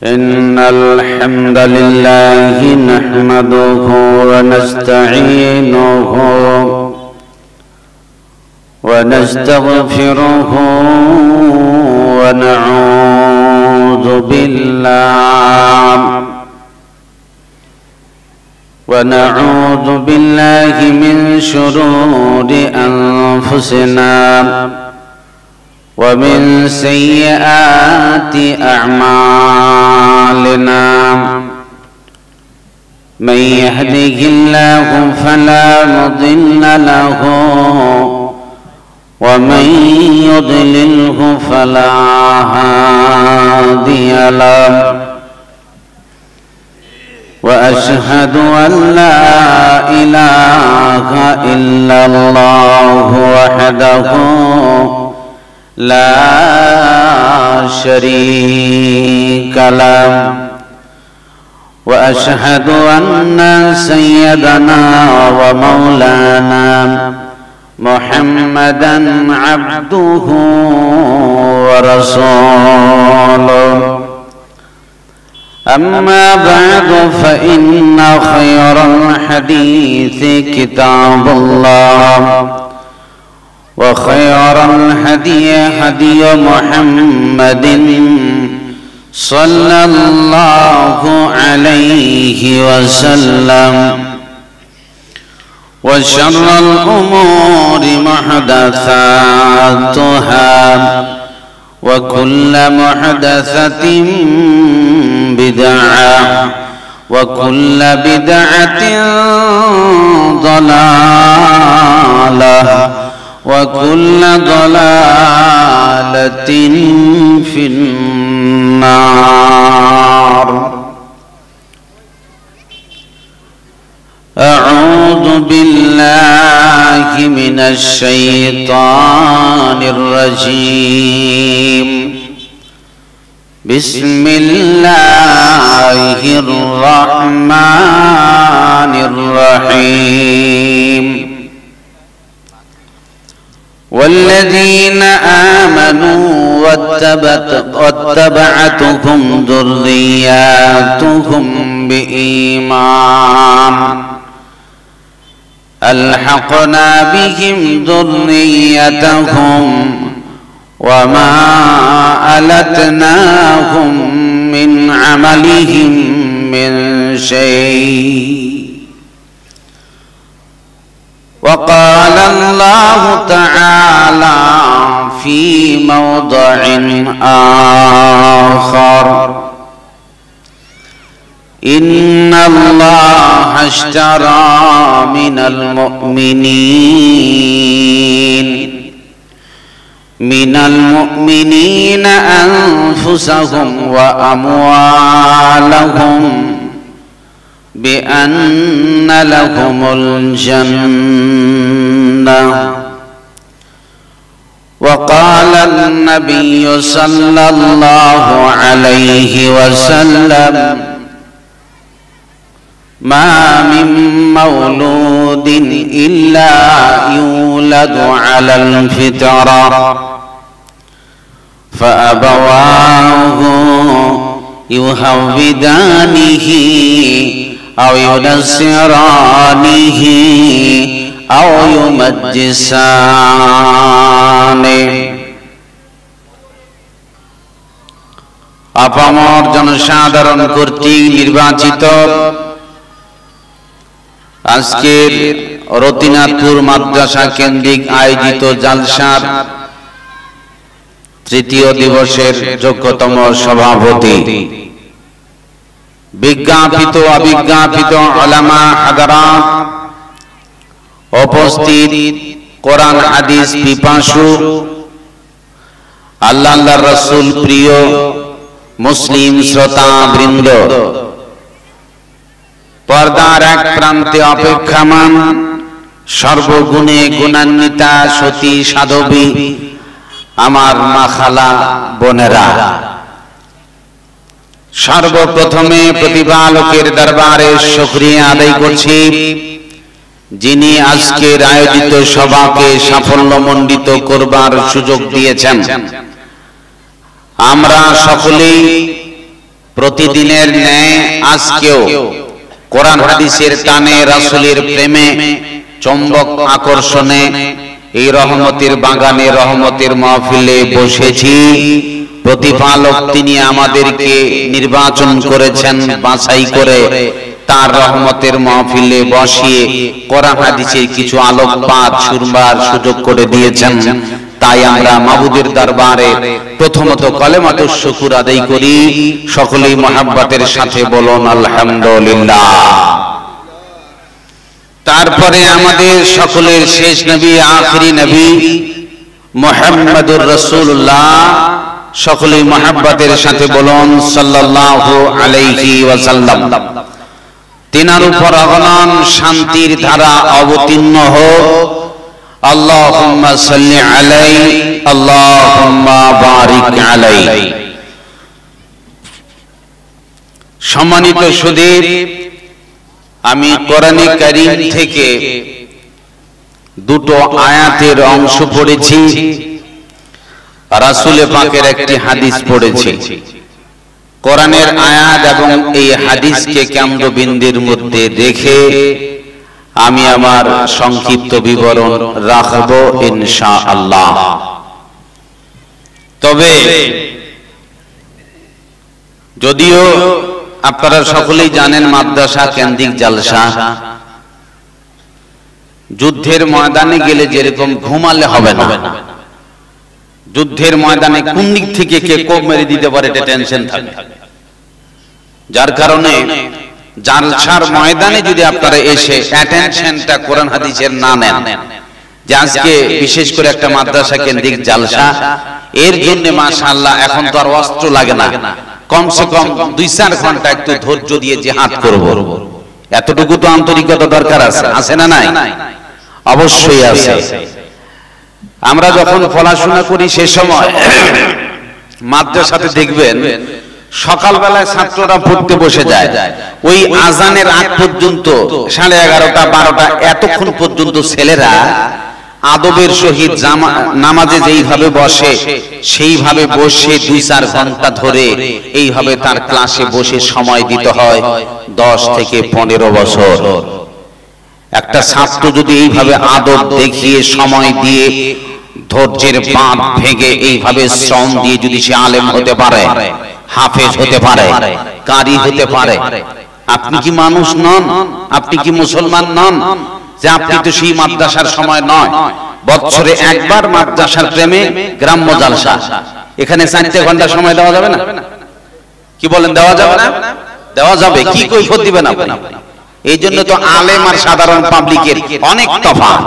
إن الحمد لله نحمده ونستعينه ونستغفره ونعوذ بالله من شرور أنفسنا ومن سيئات أعمالنا من يهده الله فلا مضل له ومن يضلله فلا هادي له وأشهد أن لا إله إلا الله وحده لا شريك له وأشهد أن سيدنا ومولانا محمدا عبده ورسوله أما بعد فإن خير الحديث كتاب الله وخير الهدي هدي محمد صلى الله عليه وسلم وشر الأمور محدثاتها وكل محدثة بدعة وكل بدعة ضلالة وكل ضلالة في النار. أعوذ بالله من الشيطان الرجيم. بسم الله الرحمن الرحيم. والذين آمنوا واتبعتهم ذرياتهم بإيمان ألحقنا بهم ذريتهم وما ألتناهم من عملهم من شيء. وقال الله تعالى في موضع آخر: إن الله اشترى من المؤمنين أنفسهم وأموالهم بأن لهم الجنة. وقال النبي صلى الله عليه وسلم: ما من مولود إلا يولد على الفطرة فأبواه يهودانه أو ينصرانه أو يمجسانه. আপামর জনসাধারণ কর্তৃক নির্বাচিত আজকের রতিনাথপুর মাদ্রাসা কেন্দ্রিক আয়োজিত জালসার তৃতীয় দিবসের যোগ্যতম সভাপতি, বিজ্ঞাপিত অবিজ্ঞাপিত উলামা হাদারাত, উপস্থিত কোরআন হাদিস পিপাসু, আল্লাহর রাসূল প্রিয় মুসলিম শ্রোতা বৃন্দ, পর্দার এক প্রান্তে অপেক্ষামান সর্বগুণে গুণান্বিতা সতী সাধবী আমার মা খালা বোনেরা, সর্বপ্রথমে প্রতিপালকের দরবারে শুকরিয়া আদায় করছি যিনি আজকের আয়োজিত সভাকে সাফল্যমণ্ডিত করবার সুযোগ দিয়েছেন। আমরা সকলেই প্রতিদিনের ন্যায় আজকেও কোরআন হাদিসের টানে, রাসূলের প্রেমে, চম্বক আকর্ষণে এই রহমতের বাগানে, রহমতের মাহফিলে বসেছি। প্রতিপালক তিনি আমাদেরকে নির্বাচন করেছেন, বাছাই করে তার রহমতের মাহফিলে বসিয়ে কোরআন হাদিসের কিছু আলোকপাত শুনবার সুযোগ করে দিয়েছেন। তাই আমরা মাবুদের দরবারে প্রথমত কলেমাতুশ শুকর আদায় করি। সকলেই মুহাব্বতের সাথে বলুন আলহামদুলিল্লাহ। তারপরে আমাদের সকলের শেষ নবী, আখিরি নবী মুহাম্মদুর রাসূলুল্লাহ, সকলেই মুহাব্বতের সাথে বলুন সাল্লাল্লাহু আলাইহি ওয়াসাল্লাম। তিনার উপর অগণন শান্তির ধারা অবতীর্ণ হোক। আল্লাহুম্মা সাল্লি আলাইহি, আল্লাহুম্মা বারিক আলাইহি। সম্মানিত সুধীর, আমি কোরআনে কারীম থেকে দুটো আয়াতের অংশ পড়েছি, রাসূল পাকের একটি হাদিস পড়েছি। কোরআনের আয়াত এবং এই হাদিসকে কেন্দ্রবিন্দুর মধ্যে রেখে আমি আমার সংক্ষিপ্ত বিবরণ রাখব ইনশাআল্লাহ। তবে যদিও আপনারা সকলেই জানেন মাদ্রাসা কেন্দ্রিক জালসা, যুদ্ধের ময়দানে গেলে যেরকম ঘুমালে হবে না, যুদ্ধের ময়দানে কোন দিক থেকে কে কোপ মেরে দিতে পারে এটা টেনশন থাকে। যার কারণে জালসার ময়দানে যদি আপনারা এসে অ্যাটেনশনটা কোরআন হাদিসের না নেন, যে আজকে বিশেষ করে একটা মাদ্রাসা কেন্দ্রিক জালসা, এর জন্য মাশাআল্লাহ এখন তো আর অস্ত্র লাগে না, কমসে কম 2-4 ঘন্টা একটু ধৈর্য দিয়ে জিহাদ করব, এতটুকু তো আন্তরিকতা দরকার আছে, আছে না নাই? অবশ্যই আছে। আমরা যখন পড়াশোনা করি সে সময় মাদ্রাসাতে দেখবেন সকালবেলায় ছাত্ররা পড়তে বসে যায়, ওই আজানের আগ পর্যন্ত 11:30, 12টা এতক্ষণ পর্যন্ত ছেলেরা আদবের সহিত নামাজে যেইভাবে বসে সেইভাবে বসে 2-4 ঘন্টা ধরে এইভাবে তার ক্লাসে বসে সময় দিতে হয় 10 থেকে 15 বছর। একটা ছাত্র যদি এইভাবে আদব দেখিয়ে সময় দিয়ে ধৈর্যের বাঁধ ভেঙে এইভাবে শ্রম দিয়ে যদি সে আলেম হতে পারে, হাফেজ হতে পারে, কারি হতে পারে, আপনি কি মানুষ নন? আপনি কি মুসলমান নন? যে আপনি তো সেই মাদ্রাসার সময় নয়, বছরে একবার মাদ্রাসার প্রেমে গ্রাম্য জালসা, এখানে 4 ঘন্টা সময় দেওয়া যাবে না? কি বলেন, দেওয়া যাবে না? দেওয়া যাবে। কি কৈফিয়ত দিবেন আপনি? এই জন্য তো আলেম আর সাধারণ পাবলিকের অনেক তফাৎ।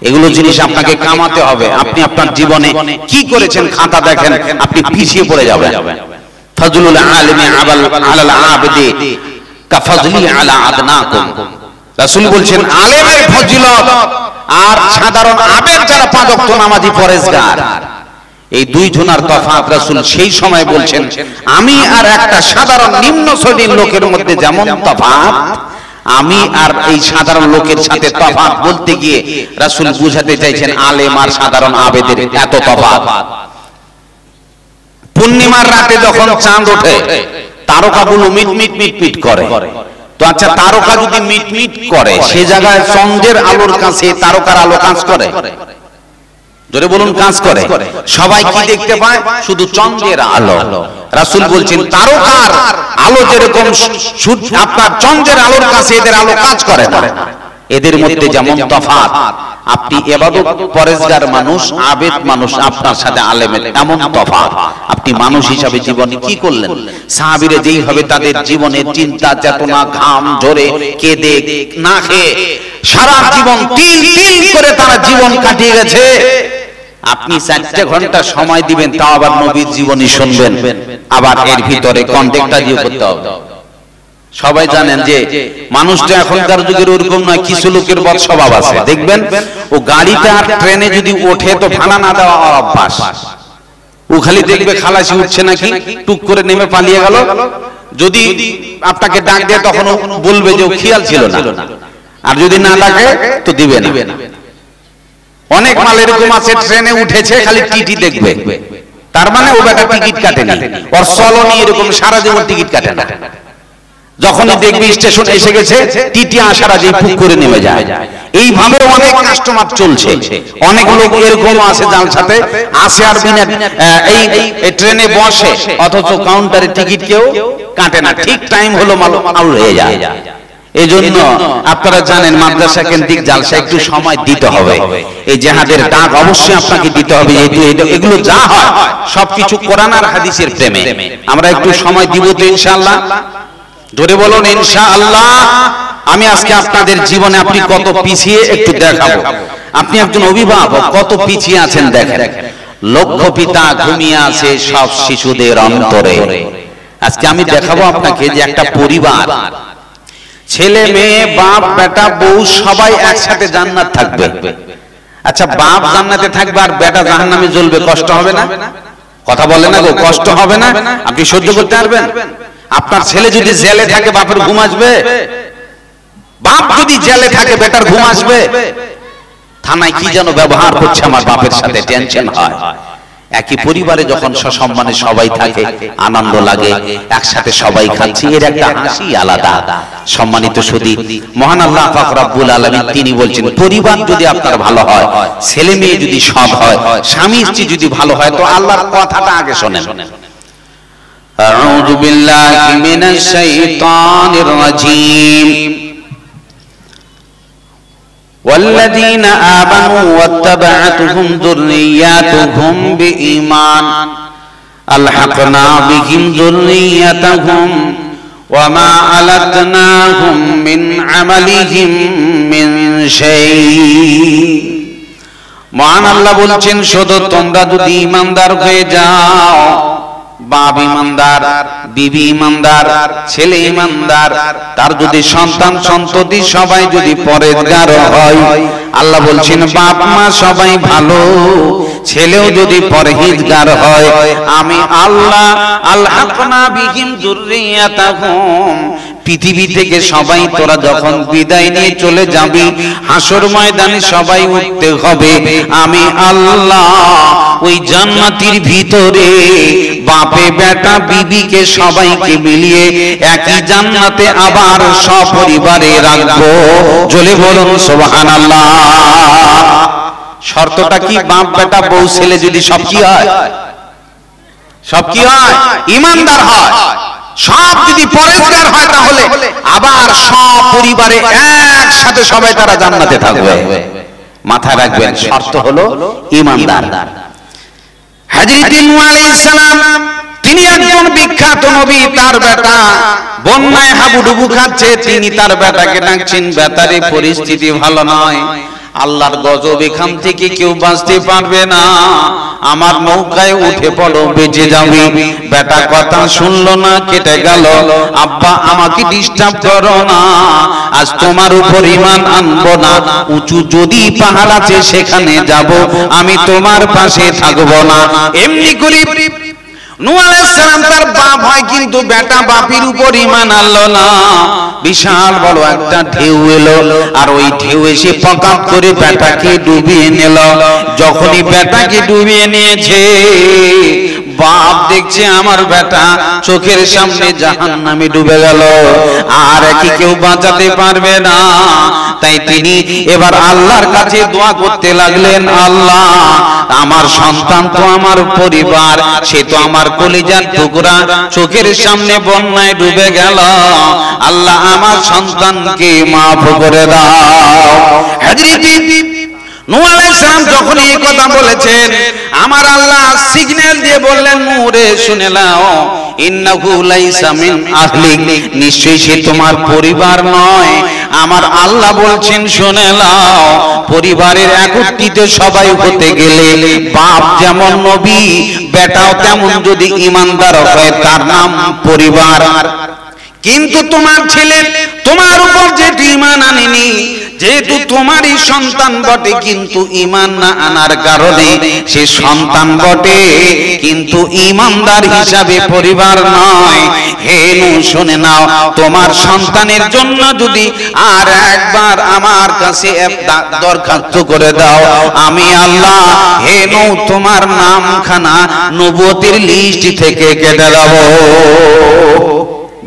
এগুলো জিনিস আপনাকে কামাতে হবে। আপনি আপনার জীবনে কি করেছেন খাতা দেখেন, আপনি পিছিয়ে পড়ে যাবেন। ফাজলুল আলিমি আলাল আবিদি কাফাজলি আলা আদনাকুম। রাসূল বলছেন আলেমের ফজিলত আর সাধারণ আবেদ যারা 5 ওয়াক্ত নামাজি পরেজগার, এই দুই জনের তফাৎ রাসূল সেই সময় বলছেন আমি আর একটা সাধারণ নিম্ন শ্রেণীর লোকের মধ্যে যেমন তফাৎ, আমি আর এই সাধারণ লোকের সাথে তফাৎ বলতে গিয়ে রাসূল বুঝাতে চাইছেন আলেম আর সাধারণ আবেদের এত তফাৎ। পূর্ণিমার রাতে যখন চাঁদ ওঠে তারকাগুলো মিটমিট করে, তো আচ্ছা তারকা যদি মিটমিট করে সে জায়গায় চন্দ্রের আলোর কাছে তারকার আলো কাজ করে? জোরে বলুন, কাজ করে। সবাই কি দেখতে পায়? শুধু চন্দ্রের আলো। রাসূল বলছেন তারকার আলো যেরকম আপনার চন্দ্রের আলোর কাছে এদের আলো কাজ করে না, এদের মধ্যে যেমন তফাৎ। আপনি ইবাদত পরেজগার মানুষ, আবেদ মানুষ, আপনার সাথে আলেমের এমন তফাৎ। আপনি মানুষ হিসাবে জীবনে কি করলেন? সাহাবীরা যেইভাবে তাদের জীবনের চিন্তা চেতনা ঘাম ঝরে কেঁদে না খেয়ে সারা জীবন তিল তিল করে তারা জীবন কাটিয়ে গেছে, আপনি 4 ঘন্টা সময় দিবেন, তাও আবার নবীর জীবনী শুনবেন, আবার এর ভিতরে কন্টেক্সটাইজ করতে হবে। সবাই জানেন যে মানুষটা এখনকার যুগের ওরকম নয়, কিছু লোকের বদ স্বভাব আছে, দেখবেন ও গাড়িতে আর ট্রেনে যদি ওঠে তো ভাড়া না দেওয়া অভ্যাস। ও খালি দেখবে খালাসি উঠছে নাকি, টুক করে নেমে পালিয়ে গেল, যদি আপনাকে ডাক দেয় তখন বলবে যে ও খেয়াল ছিল না, আর যদি না ডাকে তো দিবে না। অনেক মাল এরকম আছে ট্রেনে উঠেছে খালি টিটি দেখবে, তার মানে ও বেটা টিকিট কাটেনি, ওর চলনি এরকম সারা জীবন টিকিট কাটে না। যখনই দেখবি স্টেশন এসে গেছে টিটি আসার আগে ফুক করে নেমে যায়। এইভাবে অনেক কাস্টমার চলছে। অনেক লোক এরকম আছে যার সাথে আসে আর বিনা এই ট্রেনে বসে অথচ কাউন্টারে টিকিট কেউ কাটে না, ঠিক টাইম হলো আউট হয়ে যায়। এই জন্য আপনারা জানেন মাদ্রাসা কেন্দ্রিক জালসা একটু সময় দিতে হবে। এই জিহাদের ডাক অবশ্যই আপনাকে দিতে হবে, যেহেতু এগুলো যা হয় সবকিছু কোরআন আর হাদিসের প্রেমে। আমরা একটু সময় দিব তো ইনশাআল্লাহ। ধরে বলুন ইনশাআল্লাহ। আমি আজকে আপনাদের জীবনে আপনি কত পিছিয়ে একটু দেখাবো। আপনি একজন অভিভাবক, কত পিছিয়ে আছেন দেখেন। লক্ষ পিতা ঘুমিয়ে আছে সব শিশুদের অন্তরে। আজকে আমি দেখাবো আপনাকে যে একটা পরিবার, ছেলে মেয়ে বাপ বেটা বউ সবাই একসাথে জান্নাত থাকবে। আচ্ছা, বাপ জান্নাতে থাকবে আর বেটা জাহান্নামে জ্বলবে, কষ্ট হবে না? কথা বলে না গো, কষ্ট হবে না? আপনি সহ্য করতে পারবেন? আপনার ছেলে যদি জেলে থাকে বাপের ঘুম আসবে? বাপ যদি জেলে থাকে বেটার ঘুম আসবে? থানায় কি যেন ব্যবহার করছে আমার বাপের সাথে, টেনশন হয়। একই পরিবারে যখন সসম্মানে সবাই থাকে আনন্দ লাগে, একসাথে সবাই খাচ্ছি, এর একটা হাসি আলাদা। সম্মানিত সুধী, মহান আল্লাহ পাক রব্বুল আলামিন তিনি বলছেন পরিবার যদি আপনার ভালো হয়, ছেলে মেয়ে যদি সৎ হয়, স্বামী স্ত্রী যদি ভালো হয়, তো আল্লাহর কথাটা আগে শোনেন। আউযু বিল্লাহি মিনাশ শাইতানির রাজীম। والذين آمنوا واتبعتهم ذرياتهم بإيمان ألحقنا بهم ذريتهم وما ألتناهم من عملهم من شيء। মহান আল্লাহ বলছেন শুধু তোমরা যদি ঈমানদার হয়ে যাও, বাপ ঈমানদার, বিবি ঈমানদার, ছেলে ঈমানদার, তার যদি সন্তান সন্ততি সবাই যদি পরেজগার হয়, আল্লাহ বলছেন বাপ মা সবাই ভালো, ছেলেও যদি পরহেজগার হয়, আমি আল্লাহ আলহাকনা বিহিম যুররিয়াতাহুম, পৃথিবী থেকে সবাই তোরা যখন বিদায় নিয়ে চলে যাবি, হাসর ময়দানে সবাই উঠতে হবে, আমি আল্লাহ ওই জান্নাতের ভিতরে বাপে বেটা বিবিকে সবাইকে মিলিয়ে একই জান্নাতে আবার সপরিবারে রাখবো। জোরে বলুন সুবহানাল্লাহ। শর্তটা কি? বাপ বেটা বউ ছেলে যদি সব কি হয়, সব কি হয়? ঈমানদার হয়, সব যদি পরেজগার হয়, তাহলে আবার সব পরিবারে একসাথে সবাই তারা জান্নাতে থাকবে। মাথায় রাখবেন, শর্ত হলো ঈমানদার। হযরত নূহ আলাইহিস সালাম তিনি একজন বিখ্যাত নবী। তার বেটা বন্যায় হাবুডুবু খাচ্ছে, তিনি তার বেটাকে ডাকছেন, বেটারে পরিস্থিতি ভালো নয়, আল্লাহর গজব এখান থেকে কেউ বাঁচতে পারবে না, আমার নৌকায় উঠে পড়ো, বেঁচে যাবে। বেটা কথা শুনলো না, কেটে গেল। আব্বা আমাকে ডিস্টার্ব করো না, আজ তোমার উপর ঈমান আনবো না, উঁচু যদি পাহাড় আছে সেখানে যাব, আমি তোমার পাশে থাকবো না। এমনি করে নূহ আলাইহিস সালাম তার বাপ হয়, কিন্তু বেটা বাপের উপর ঈমান আনলো না। বিশাল বড় একটা ঢেউ এলো, আর ওই ঢেউ এসে পকাপ করে বেটাকে ডুবিয়ে নিল। যখনই বেটাকে ডুবিয়ে নিয়েছে, বাপ দেখছে আমার বেটা চোখের সামনে জাহান্নামে ডুবে গেল, আর কি কেউ বাঁচাতে পারবে না। তাই তিনি এবার আল্লাহর কাছে দোয়া করতে লাগলেন, আল্লাহ আমার সন্তান তো আমার পরিবার, সে তো আমার কলিজার টুকরা, চোখের সামনে বন্যায় ডুবে গেল, আল্লাহ আমার সন্তানকে মাফ করে দাও। হযরত নূহ আলাইহিস সালাম যখন এই কথা বলেছেন, আমার আল্লাহ সিগন্যাল দিয়ে বললেন, নূহ রে শুনে নাও, ইন্নাহু লাইসা মিন আহলিক, নিশ্চয়ই সে তোমার পরিবার নয়। আমার আল্লাহ বলছেন শুনে নাও, পরিবারের একত্রিত সবাই হতে গেলে বাপ যেমন নবী, বেটাও তেমন যদি ঈমানদার হয়, তার নাম পরিবার। কিন্তু তোমার ছেলে তোমার উপর যেহেতু ঈমান আনেনি, যেহেতু তোমারই সন্তান বটে কিন্তু ঈমান না আনার কারণে সে সন্তান বটে কিন্তু ঈমানদার হিসাবে পরিবার নয়। হে নূহ শুনে নাও, তোমার সন্তানের জন্য যদি আর একবার আমার কাছে দরখাস্ত করে দাও, আমি আল্লাহ হে নূহ তোমার নামখানা নবুয়তের লিস্ট থেকে কেটে দেব।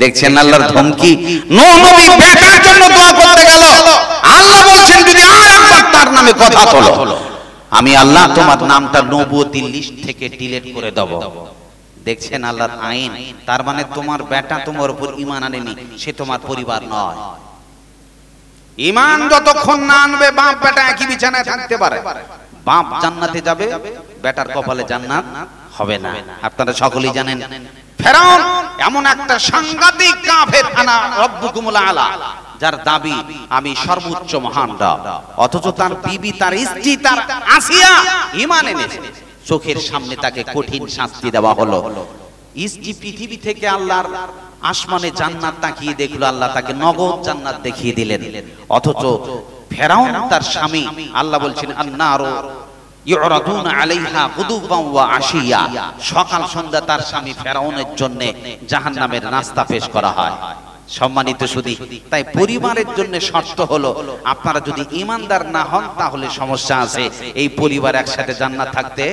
দেখছেন আল্লাহর ধমকি। নূহ নবী বেটার জন্য দোয়া করতে গেল, আল্লাহ বলছেন যদি আর একবার তার নামে কথা বলো, আমি আল্লাহ তোমার নামটা নবুয়তের লিস্ট থেকে ডিলিট করে দেব। দেখছেন আল্লাহর আইন। তার মানে তোমার বেটা তোমার উপর ঈমান আনেনি, সে তোমার পরিবার নয়। ঈমান যতক্ষণ না আনবে বাপ বেটা একই বিছানায় থাকতে পারে। বাপ জান্নাতে যাবে, বেটার কপালে জান্নাত হবে না। আপনারা সকলেই জানেন ফেরাউন এমন একটা সাংঘাতিক কাফের, আনা রব্বুকুমুল আলা, যার দাবি আমি সর্বোচ্চ মহান রব, অথচ তার বিবি তার স্ত্রী তার আসিয়া ঈমান এনেছে। চোখের সামনে তাকে কঠিন শাস্তি দেওয়া হলো। স্ত্রী পৃথিবী থেকে আল্লাহর আসমানে জান্নাত তাকিয়ে দেখলো, আল্লাহ তাকে নগদ জান্নাত দেখিয়ে দিলেন। অথচ ফেরাউন তার স্বামী, আল্লাহ বলছেন আন্নারু ইউরাদুনা আলাইহা গুদুওয়ান ওয়া আশিয়া, সকাল সন্ধ্যা তার স্বামী ফেরাউনের জন্য জাহান্নামের নাস্তা পেশ করা হয়। সম্মানিত সুধী, তাই পরিবারের জন্য শর্ত হলো আপনারা যদি ঈমানদার না হন তাহলে সমস্যা আছে, এই পরিবার একসাথে জান্নাত থাকতে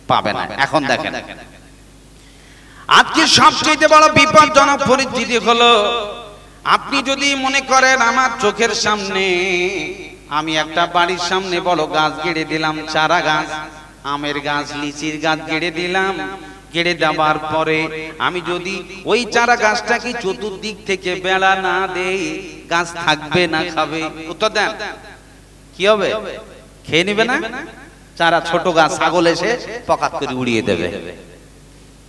পাবে না। এখন দেখেন আজকে সবচেয়ে বড় বিপজ্জনক পরিস্থিতি হলো, আপনি যদি মনে করেন আমার চোখের সামনে আমি একটা বাড়ির সামনে বড় গাছ গেড়ে দিলাম, চারা গাছ, আমের গাছ, লিচির গাছ গেড়ে দিলাম, গেড়ে দেওয়ার পরে আমি যদি ওই চারা গাছটাকে চতুর্দিক থেকে বেড়া না দেই, গাছ থাকবে না খাবে? উত্তর দেন, কি হবে? খেয়ে নিবে না? চারা ছোট গাছ, ছাগল এসে পকাত করে উড়িয়ে দেবে।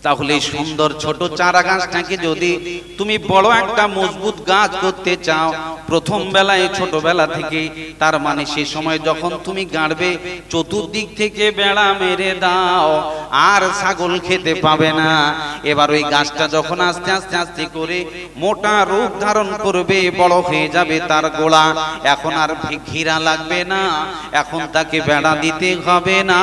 তাহলে এই সুন্দর ছোট চারা গাছটাকে যদি তুমি বড় একটা মজবুত গাছ করতে চাও প্রথম বেলায়, ছোটবেলা থেকে, তার মানে সে সময় যখন তুমি গাড়বে চতুর্দিক থেকে বেড়া মেরে দাও, আর ছাগল খেতে পাবে না। এবার ওই গাছটা যখন আস্তে আস্তে আস্তে করে মোটা রূপ ধারণ করবে, বড় হয়ে যাবে তার গোড়া, এখন আর ঘিরা লাগবে না, এখন তাকে বেড়া দিতে হবে না,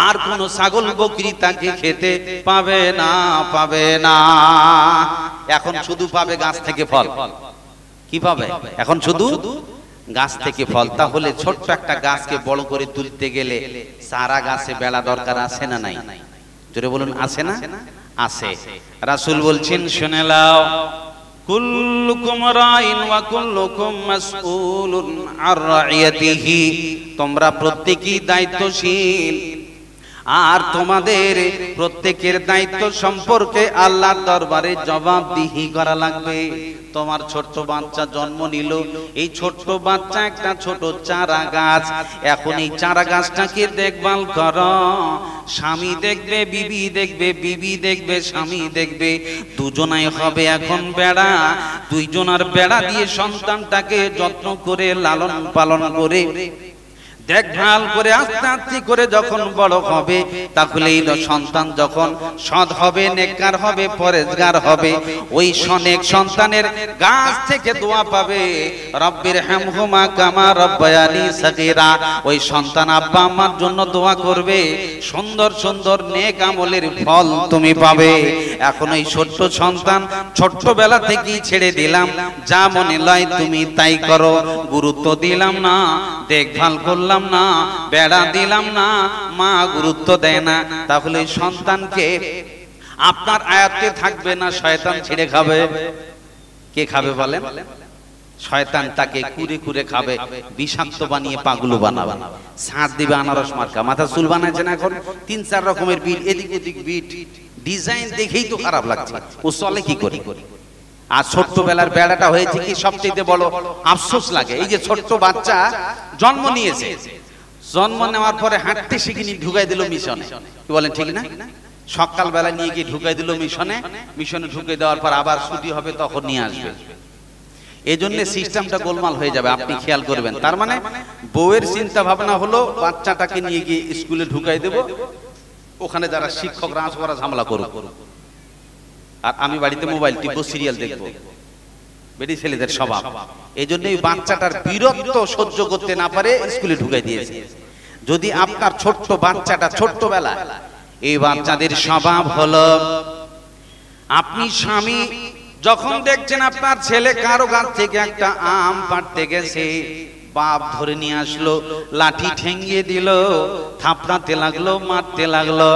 আর কোন ছাগল বকরি তাকে খেতে পাবে না, পাবে না। এখন শুধু পাবে গাছ থেকে ফল। কি পাবে? এখন শুধু গাছ থেকে ফল। তাহলে ছোট্ট একটা গাছকে বড় করে তুলতে গেলে সারা গাছে বেড়া দরকার আছে না নাই? জোরে বলুন, আছে না? আছে। রাসূল বলছেন শুনে নাও, কুল্লুকুম রাইন ওয়া কুল্লুকুম মাসউলুন আর রাইয়াতিহি, তোমরা প্রত্যেকই দায়িত্বশীল, আর তোমাদের প্রত্যেকের দায়িত্ব সম্পর্কে আল্লাহর দরবারে জবাবদিহি করা লাগবে। তোমার ছোট্ট বাচ্চা জন্ম নিল, এই ছোট্ট বাচ্চা একটা ছোট চারা গাছ, এখন এই চারা গাছটাকে দেখভাল করো। স্বামী দেখবে, বিবি দেখবে, বিবি দেখবে, স্বামী দেখবে, দুজনাই হবে এখন বেড়া। দুইজনার বেড়া দিয়ে সন্তানটাকে যত্ন করে লালন পালন করে দেখভাল করে আস্তে আস্তে করে যখন বড় হবে, তাহলে এই সন্তান যখন সৎ হবে, নেককার হবে, পরেজগার হবে, ওই নেক সন্তানের গাছ থেকে দোয়া পাবে, রব্বির হামহুমা কামা রব্বায়ানি সাগীরা। ওই সন্তান আব্বা আম্মার জন্য দোয়া করবে, সুন্দর সুন্দর নেক আমলের ফল তুমি পাবে। এখন এই ছোট্ট সন্তান ছোট্টবেলা থেকেই ছেড়ে দিলাম, যা মনে লয় তুমি তাই করো, গুরুত্ব দিলাম না, দেখভাল করলাম না, বেড়া দিলাম না, মা গুরুত্ব দেয় না, তাহলে সন্তানকে আপনার আয়ত্তে থাকবে না, শয়তান ছিঁড়ে খাবে। কে খাবে বলেন? শয়তান তাকে কুরে কুরে খাবে, বিষাক্ত বানিয়ে পাগলু বানাবে, ছাঁচ দিবে আনারস মার্কা, মাথা চুল বানাইছেন এখন ৩-৪ রকমের বিট, এদিক ওদিক বিট, ডিজাইন দেখেই তো খারাপ লাগছে, ও চলে কি করে? আর ছোট্টবেলার বেড়াটা হয়েছে কি সবচেয়ে বড় আফসোস লাগে, এই যে ছোট্ট বাচ্চা জন্ম নিয়েছে, জন্ম নেওয়ার পরে হাঁটতে শিখিনি, ঢুকাই দিল মিশনে। কি বলেন, ঠিক না? সকালবেলা নিয়ে গিয়ে ঢুকাই দিল মিশনে, মিশনে ঢুকে দেওয়ার পর আবার ছুটি হবে তখন নিয়ে আসবে। এই জন্য সিস্টেমটা গোলমাল হয়ে যাবে, আপনি খেয়াল করবেন। তার মানে বউয়ের চিন্তা ভাবনা হলো বাচ্চাটাকে নিয়ে গিয়ে স্কুলে ঢুকাই দেব, ওখানে যারা শিক্ষকরা আসবো ওরা ঝামেলা করুক, আর আমি বাড়িতে মোবাইল টিপবো, সিরিয়াল দেখবো। বেটি ছেলেদের স্বভাব। এই জন্য এই বাচ্চাটার বিরক্ত সহ্য করতে না পারে স্কুলে ঢুকাই দিয়েছে। যদি আপনার ছোট্ট বাচ্চাটা ছোট্টবেলা, এই বাচ্চাদের স্বভাব হলো, আপনি স্বামী যখন দেখছেন আপনার ছেলে কারো গাছ থেকে একটা আম পাড়তে গেছে, বাপ ধরে নিয়ে আসলো, লাঠি ঠেঙ্গিয়ে দিল, থাপড়াতে লাগলো, মারতে লাগলো।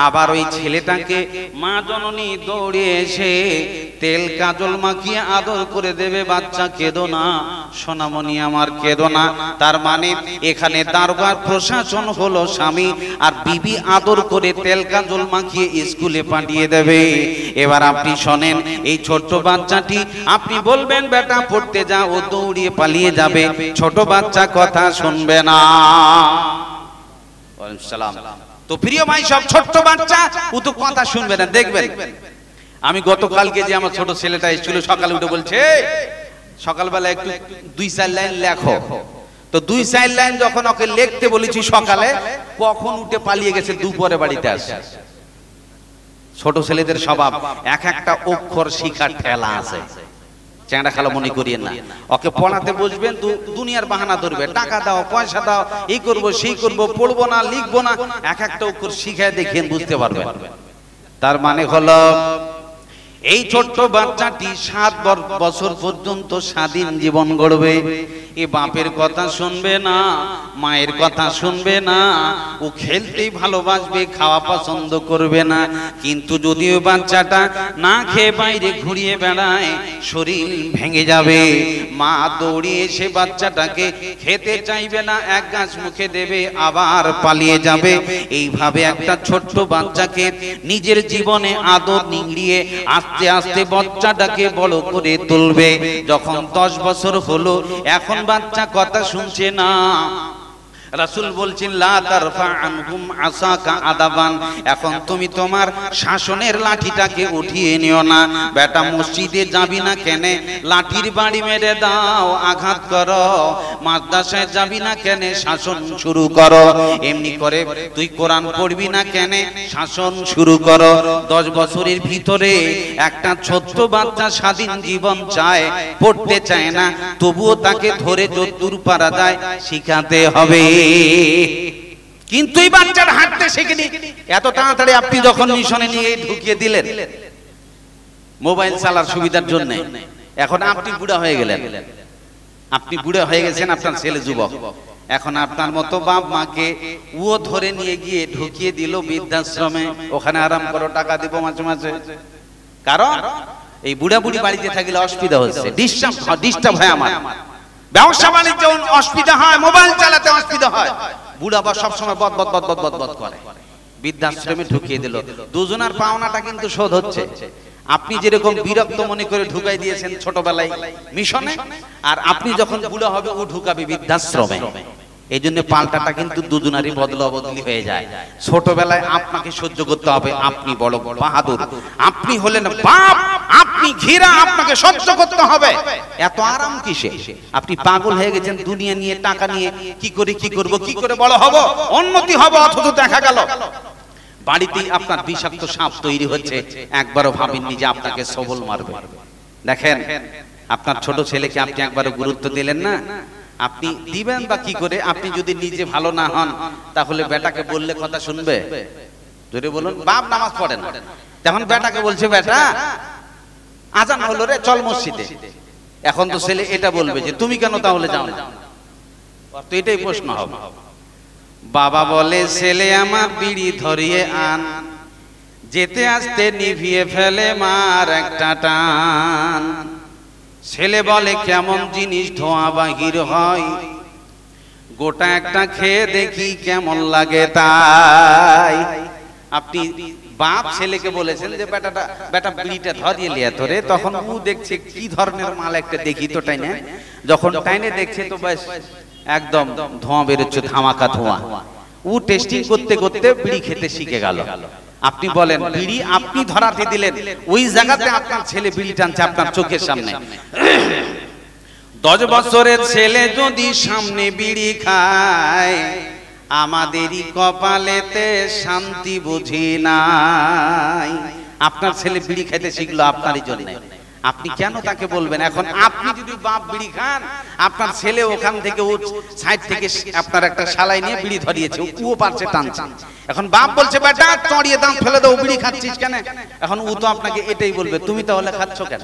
আবার ওই ছেলেটাকে মা জননী দৌড়ে এসে তেল কাজল মাখিয়ে আদর করে দেবে, বাচ্চা কেঁদো না সোনামণি আমার, কেঁদো না। তার মানে এখানে দরবার প্রশাসন হলো স্বামী, আর বিবি আদর করে তেল কাজল মাখিয়ে স্কুলে পাঠিয়ে দেবে। এবার আপনি শোনেন, এই ছোট্ট বাচ্চাটি আপনি বলবেন বেটা পড়তে যা, ও দৌড়িয়ে পালিয়ে যাবে, ছোট বাচ্চা কথা শুনবে না। তো প্রিয় ভাই, সব ছোট্ট বাচ্চা ও তো কথা শুনবে না। দেখবেন, আমি গতকালকে যে আমার ছোট ছেলেটা এসেছিল, সকালে উঠে বলছে সকালবেলা একটু 2-4 লাইন লেখো। তো 2-4 লাইন যখন ওকে লিখতে বলেছি সকালে, কখন উঠে পালিয়ে গেছে, দুপুরে বাড়িতে আসে। ছোট ছেলেদের স্বভাব, এক একটা অক্ষর শিখার ঠেলা আছে। চ্যাংড়া খালা মনে করিয়েন না, ওকে পড়াতে বসবেন দুনিয়ার বাহানা ধরবে, টাকা দাও, পয়সা দাও, এই করবো সেই করবো, পড়বো না, লিখবো না। এক একটা অক্ষর শিখায় দেখেন, বুঝতে পারবেন। তার মানে হলো এই ছোট্ট বাচ্চাটি 7 বছর পর্যন্ত স্বাধীন জীবন গড়বে। এ বাপের কথা শুনবে না, মায়ের কথা শুনবে না, ও খেলতেই ভালোবাসবে, খাওয়া পছন্দ করবে না। কিন্তু যদি ওই বাচ্চাটা না খেয়ে বাইরে ঘুরিয়ে বেড়ায়, শরীর ভেঙে যাবে। মা দৌড়িয়ে এসে বাচ্চাটাকে খেতে চাইবে না, এক গাছ মুখে দেবে, আবার পালিয়ে যাবে। এইভাবে একটা ছোট্ট বাচ্চাকে নিজের জীবনে আদর নিংড়িয়ে আস্তে আস্তে বাচ্চাটাকে বড় করে তুলবে। যখন 10 বছর হলো, এখন বাচ্চা কথা শুনছে না। রাসূল বলছেন লা তারফা আনহুম আসাকা আদাবান, এখন তুমি তোমার শাসনের লাঠিটাকে উঠিয়ে নিও না। বেটা মসজিদে যাবি না কেন, লাঠির বাড়ি মেরে দাও, আঘাত করো। মাদ্রাসায় যাবি না কেন, শাসন শুরু করো। এমনি করে তুই কোরআন পড়বি না কেন, শাসন শুরু করো। 10 বছরের ভিতরে একটা ছোট্ট বাচ্চা স্বাধীন জীবন চায়, পড়তে চায় না, তবুও তাকে ধরে যতদূর পারা যায় শিখাতে হবে। কিন্তু এই বাচ্চার হাঁটতে শেখেনি, এত তাড়াতাড়ি আপনি যখন মিশনে নিয়ে ঢুকিয়ে দিলেন মোবাইল চালার সুবিধার জন্য, এখন আপনি বুড়া হয়ে গেলেন, আপনি বুড়া হয়ে গেছেন, আপনার ছেলে যুবক। এখন আপনার মতো বাপ মাকে ও ধরে নিয়ে গিয়ে ঢুকিয়ে দিল বৃদ্ধাশ্রমে, ওখানে আরাম করো, টাকা দিব মাঝে মাঝে। কারণ এই বুড়া বুড়ি বাড়িতে থাকলে অসুবিধা হচ্ছে, ডিস্টার্ব হয়, আমার ব্যবসা বাণিজ্য অসুবিধা হয়, মোবাইল চালাতে অসুবিধা হয়। বুড়া বা সবসময় বদ বদ বদ বদ বদ করে, বৃদ্ধাশ্রমে ঢুকিয়ে দিল। দুজনের পাওনাটা কিন্তু শোধ হচ্ছে। আপনি যেরকম বিরক্ত মনে করে ঢুকাই দিয়েছেন ছোটবেলায় মিশনে, আর আপনি যখন বুড়া হবে ও ঢুকাবে বৃদ্ধাশ্রমে। এই জন্য পাল্টাটা কিন্তু দুজনারই বদলা বদলি হয়ে যায়। ছোটবেলায় আপনাকে সহ্য করতে হবে, আপনি বড় বাহাদুর, আপনি হলেন বাপ, আপনি ঘিরা, আপনাকে সহ্য করতে হবে। এত আরাম কিসে? আপনি পাগল হয়ে গেছেন দুনিয়া নিয়ে, টাকা নিয়ে, কি করে কি করব, কি করে বড় হব, উন্নতি হবে, অথচ দেখা গেল বাড়িতেই আপনার বিষাক্ত সাপ তৈরি হচ্ছে। একবারও ভাবেননি যে আপনাকে সবল মারবে। দেখেন, আপনার ছোট ছেলেকে আপনি একবারও গুরুত্ব দিলেন না। আপনি দিবেন বা কি করে? আপনি যদি নিজে ভালো না হন, তাহলে বেটাকে বললে কথা শুনবে? যদি বলুন বাপ নামাজ পড়ে না, তখন বেটাকে বলছে বেটা আজান হলো রে, চল মসজিদে। এখন তো ছেলে এটা বলবে যে তুমি কেন তাহলে যাও না? তো এটাই প্রশ্ন হবে। বাবা বলে ছেলে আমার বিড়ি ধরিয়ে আন, যেতে আসতে নিভিয়ে ফেলে মার একটা টান। ছেলে বলে কেমন জিনিস ধোঁয়া বাহির হয়, গোটা একটা খেয়ে দেখি কেমন লাগে তাই। আপনি বাপ ছেলেকে বলেছেন যে বেটা বিড়িটা ধরিয়ে লিয়া ধরে, তখন ও দেখছে কি ধরনের মাল একটা দেখি তো টাইনে, যখন টাইনে দেখছে তো ব্যাস একদম ধোঁয়া বেরোচ্ছে, ধামাকা ধোঁয়া। ও টেস্টিং করতে করতে বিড়ি খেতে শিখে গেল। আপনি বলেন বিড়ি আপনি ধরাতে দিলেন, ওই জায়গাতে আপনার ছেলে বিড়ি টানছে আপনার চোখের সামনে। 10 বছরের ছেলে যদি সামনে বিড়ি খায়, আমাদেরই কপালেতে শান্তি বুঝি নাই। আপনার ছেলে বিড়ি খেতে শিখলো আপনারই জন্য। আপনি কেন তাকে বলবেন? এখন আপনি যদি বাপ বিড়ি খান, আপনার ছেলে ওখান থেকে ও সাইড থেকে আপনার একটা শালাই নিয়ে বিড়ি ধরিয়েছে, ও পারছে টানছে। এখন বাপ বলছে বেটা চড়িয়ে দাম ফেলে দাও, বিড়ি খাচ্ছিস কেন? এখন ও তো আপনাকে এটাই বলবে, তুমি তাহলে খাচ্ছ কেন?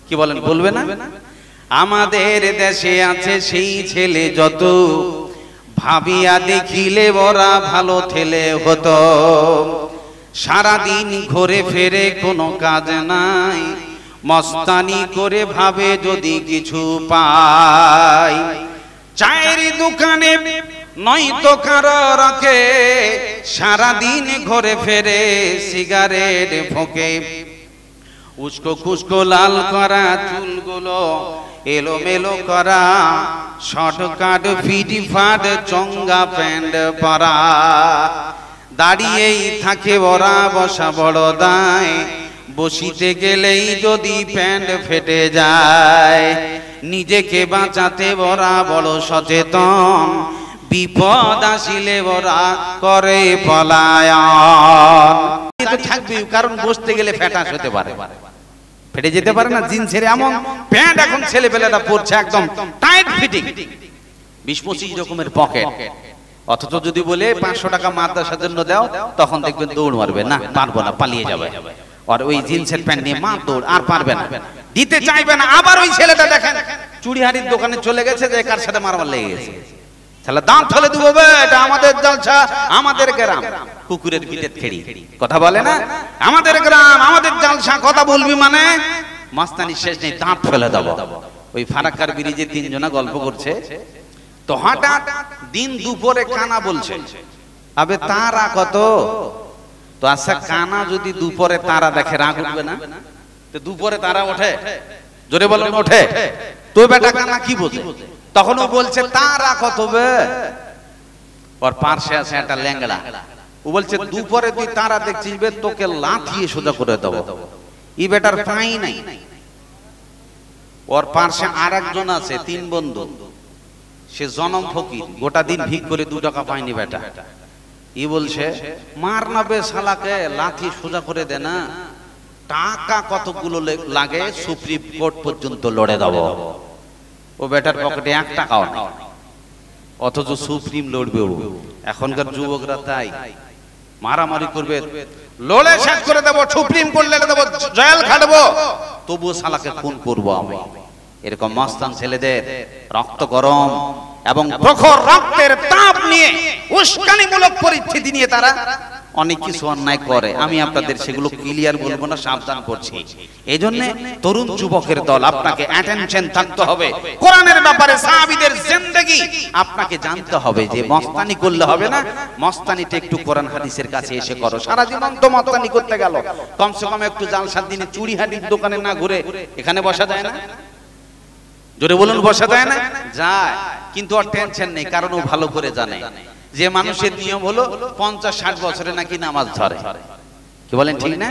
কি বলেন, বলবে না? আমাদের দেশে আছে সেই ছেলে যত, ভাবিয়া দেখিলে বড়া ভালো ছেলে হতো। সারাদিন ঘুরে ফেরে কোনো কাজ নাই, মস্তানি করে ভাবে যদি কিছু পাই। চায়ের দোকানে নয়তো কারো রাখে, সারাদিন ঘুরে ফেরে সিগারেট ফোঁকে। উস্কো খুস্কো লাল করা চুলগুলো এলোমেলো করা, শর্টকাট ফিটি ফাট চঙ্গা প্যান্ট পরা। দাঁড়িয়েই থাকে ওরা বসা বড় দায়, বসিতে গেলেই যদি প্যান্ট ফেটে যায়। নিজেকে বাঁচাতে ওরা বড় সচেতন, বিপদ আসিলে ওরা করে পলায়ন। থাকবে কারণ বসতে গেলে ফ্যাটাস হতে পারে, ফেটে যেতে পারে না জিন্সের এমন প্যান্ট এখন ছেলেপেলেরা পরছে একদম টাইট ফিটিং, 20-25 রকমের পকেট। অথচ যদি বলে 500 টাকা মাদ্রাসার জন্য দাও, তখন দেখবেন দৌড় মারবে, না পারবো না, পালিয়ে যাবে। আর ওই জিন্সের প্যান্ট নিয়ে মার দৌড়, আর পারবে না, দিতে চাইবে না। আবার ওই ছেলেটা দেখেন চুড়িহারির দোকানে চলে গেছে, যে কার সাথে মারবার লেগে গেছে, তাহলে দাম ফেলে দেবো, এটা আমাদের জলসা, আমাদের গ্রাম। কুকুরের পিঠে খেড়ি কথা বলে না, আমাদের গ্রাম আমাদের জলসা, কথা বলবি মানে মাস্তানি শেষ নেই, দাঁত ফেলে দেবো। ওই ফারাক্কার ব্রিজে 3 জনা গল্প করছে, তো হঠাৎ দিন দুপুরে কানা বলছে, আবে তারা কত? তো আচ্ছা কানা যদি দুপুরে তারা দেখে রাগ উঠবে না? তো দুপুরে তারা ওঠে, জোরে বলেন ওঠে? তো বেটা কানা কি বোঝে? তখন ও বলছে তারা কত বে? ওর পার্শ্বে আছে একটা ল্যাংড়া, ও বলছে দুপুরে তুই তারা দেখছিস বে, তোকে লাথিয়ে সোজা করে দেবো। ই বেটার পাই নাই। ওর পার্শ্বে আর একজন আছে, 3 বন্ধু, সে জনম ফকির, গোটা দিন ভিক করে 2 টাকা পায়নি বেটা। ই বলছে মার না বে শালাকে, লাথি সোজা করে দে না, টাকা কতগুলো লাগে সুপ্রিম কোর্ট পর্যন্ত লড়ে দেবো। ও বেটার পকেটে 1 টাকাও নেই, অথচ সুপ্রিম লড়বে ও। এখনকার যুবকরা তাই মারামারি করবে, লড়ে শেষ করে দেবো, সুপ্রিম কোর্ট লড়ে দেবো, জেল খাটবো, তবুও শালাকে খুন করবো আমি। এরকম মস্তান ছেলেদের রক্ত গরম এবং প্রখর রক্তের তাপ নিয়ে, উস্কানিমূলক পরিস্থিতি নিয়ে তারা অনেক কিছু অন্যায় করে। আমি আপনাদের সেগুলো ক্লিয়ার বলবো না, সাবধান করছি। এই জন্য তরুণ যুবকের দল, আপনাকে অ্যাটেনশন থাকতে হবে কোরআনের ব্যাপারে, সাহাবীদের জিন্দেগি আপনাকে জানতে হবে। যে মস্তানি করলে হবে না, মস্তানিটা একটু কোরআন হাদিসের কাছে এসে করো। সারা জীবন তো মস্তানি করতে গেল, কমসে কম একটু জালসার দিনে চুড়িহাটির দোকানে না ঘুরে এখানে বসা যায় না? জোরে বলুন, বসা যায় না? যায়, কিন্তু আর টেনশন নেই, কারণ ও ভালো করে জানে যে মানুষের নিয়ম হলো 50-60 বছরে নাকি নামাজ ধরে। কি বলেন, ঠিক না?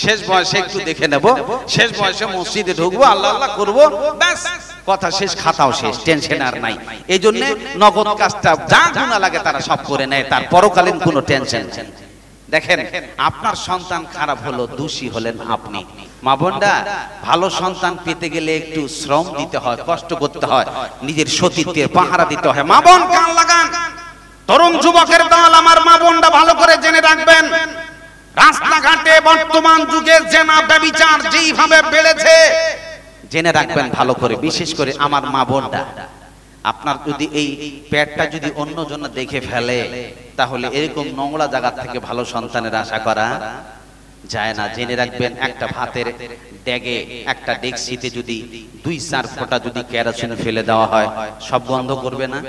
শেষ বয়সে একটু দেখে নেব, শেষ বয়সে মসজিদে ঢুকবো, আল্লাহ আল্লাহ করবো, ব্যাস কথা শেষ, খাতাও শেষ, টেনশন আর নাই। এই জন্য নগদ কাজটা যা গুনাহ লাগে তারা সব করে নেয়, তার পরকালীন কোনো টেনশন। দেখেন আপনার সন্তান খারাপ হলো, দোষী হলেন আপনি। মা বোনরা, ভালো সন্তান পেতে গেলে একটু শ্রম দিতে হয়, কষ্ট করতে হয়, নিজের সতীত্বের পাহারা দিতে হয়। মা বোন কান লাগান, তরুণ যুবকের দল, আমার মা বোনরা ভালো করে জেনে রাখবেন, রাস্তাঘাটে বর্তমান যুগে জেনা ব্যভিচার যেইভাবে বেড়েছে, জেনে রাখবেন ভালো করে। বিশেষ করে আমার মা বোনরা, আপনার যদি এই পেটটা যদি অন্য জন দেখে ফেলে, তাহলে এরকম নোংরা জায়গা থেকে ভালো সন্তানের আশা করা যায় না। জেনে রাখবেন, একটা ভাতের ডেগে, একটা ডেকচিতে যদি 2-4 ফোঁটা যদি কেরোসিন ফেলে দেওয়া হয়, সব গন্ধ করবে না?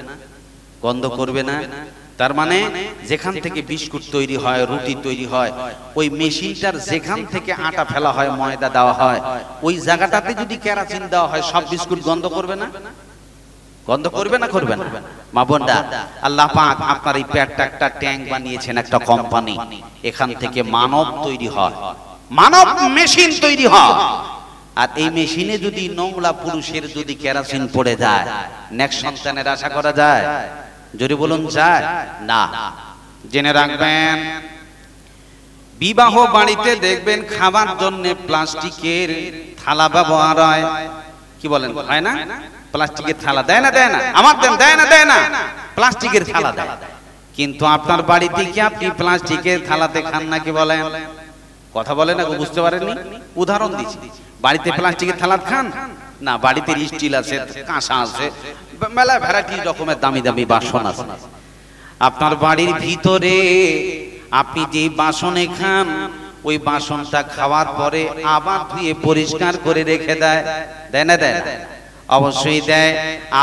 গন্ধ করবে না? তার মানে যেখান থেকে বিস্কুট তৈরি হয়, রুটি তৈরি হয়, ওই মেশিনটার যেখান থেকে আটা ফেলা হয়, ময়দা দেওয়া হয়, ওই জায়গাটাতে যদি কেরোসিন দেওয়া হয়, সব বিস্কুট গন্ধ করবে না? গন্ধ করবে না, করবে না? মা বোনরা, আল্লাহ পাক আপনার এই পেটটা একটা ট্যাঙ্ক বানিয়েছেন, একটা কোম্পানি, এখান থেকে মানব তৈরি হয়, মানব মেশিন তৈরি হয়। আর এই মেশিনে যদি নোংরা পুরুষের যদি কেরোসিন পড়ে যায়, নেক্সট সন্তানের আশা করা যায়? জোরে বলুন, যায় না? জেনে রাখবেন, বিবাহ বাড়িতে দেখবেন খাবার জন্য প্লাস্টিকের থালা ব্যবহার হয়, কি বলেন, হয় না? প্লাস্টিকের থালা দেয় না, দেয় না, আমার দেন, দেয় না, দেয় না, প্লাস্টিকের থালা দেয়। কিন্তু আপনার বাড়িতে কি আপনি প্লাস্টিকের থালাতে খান নাকি বলেন? কথা বলে না, বুঝতে পারেননি? উদাহরণ দিচ্ছি, বাড়িতে প্লাস্টিকের থালা খান না, বাড়িতে স্টিল আছে, কাঁসা আছে, মেলা ভ্যারাইটি রকমের দামি দামি বাসন আছে। আপনার বাড়ির ভিতরে আপনি যে বাসনে খান, ওই বাসনটা খাওয়ার পরে আবার ধুয়ে পরিষ্কার করে রেখে দেয়, দেয় না, দেয় না? অবশ্যই দেয়।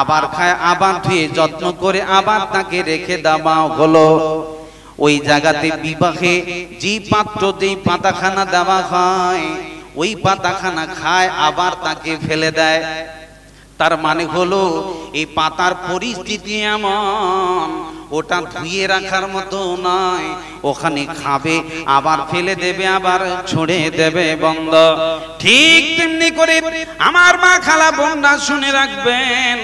আবার খায়, আবার ধুয়ে যত্ন করে আবার তাকে রেখে দেওয়া হলো। ওই জায়গাতে বিবাহে যে পাত্র, যেই পাতাখানা দেওয়া হয়, ওই পাতাখানা খায় আবার তাকে ফেলে দেয়। তার মানে হলো এই পাতার পরিস্থিতি এমন, ওটা ধুয়ে রাখার মতো নয়। ওখানে খাবে, আবার ফেলে দেবে, আবার ছুঁড়ে দেবে, বন্ধ। ঠিক তেমনি করে আমার মা, খালা, বোনরা শুনে রাখবেন,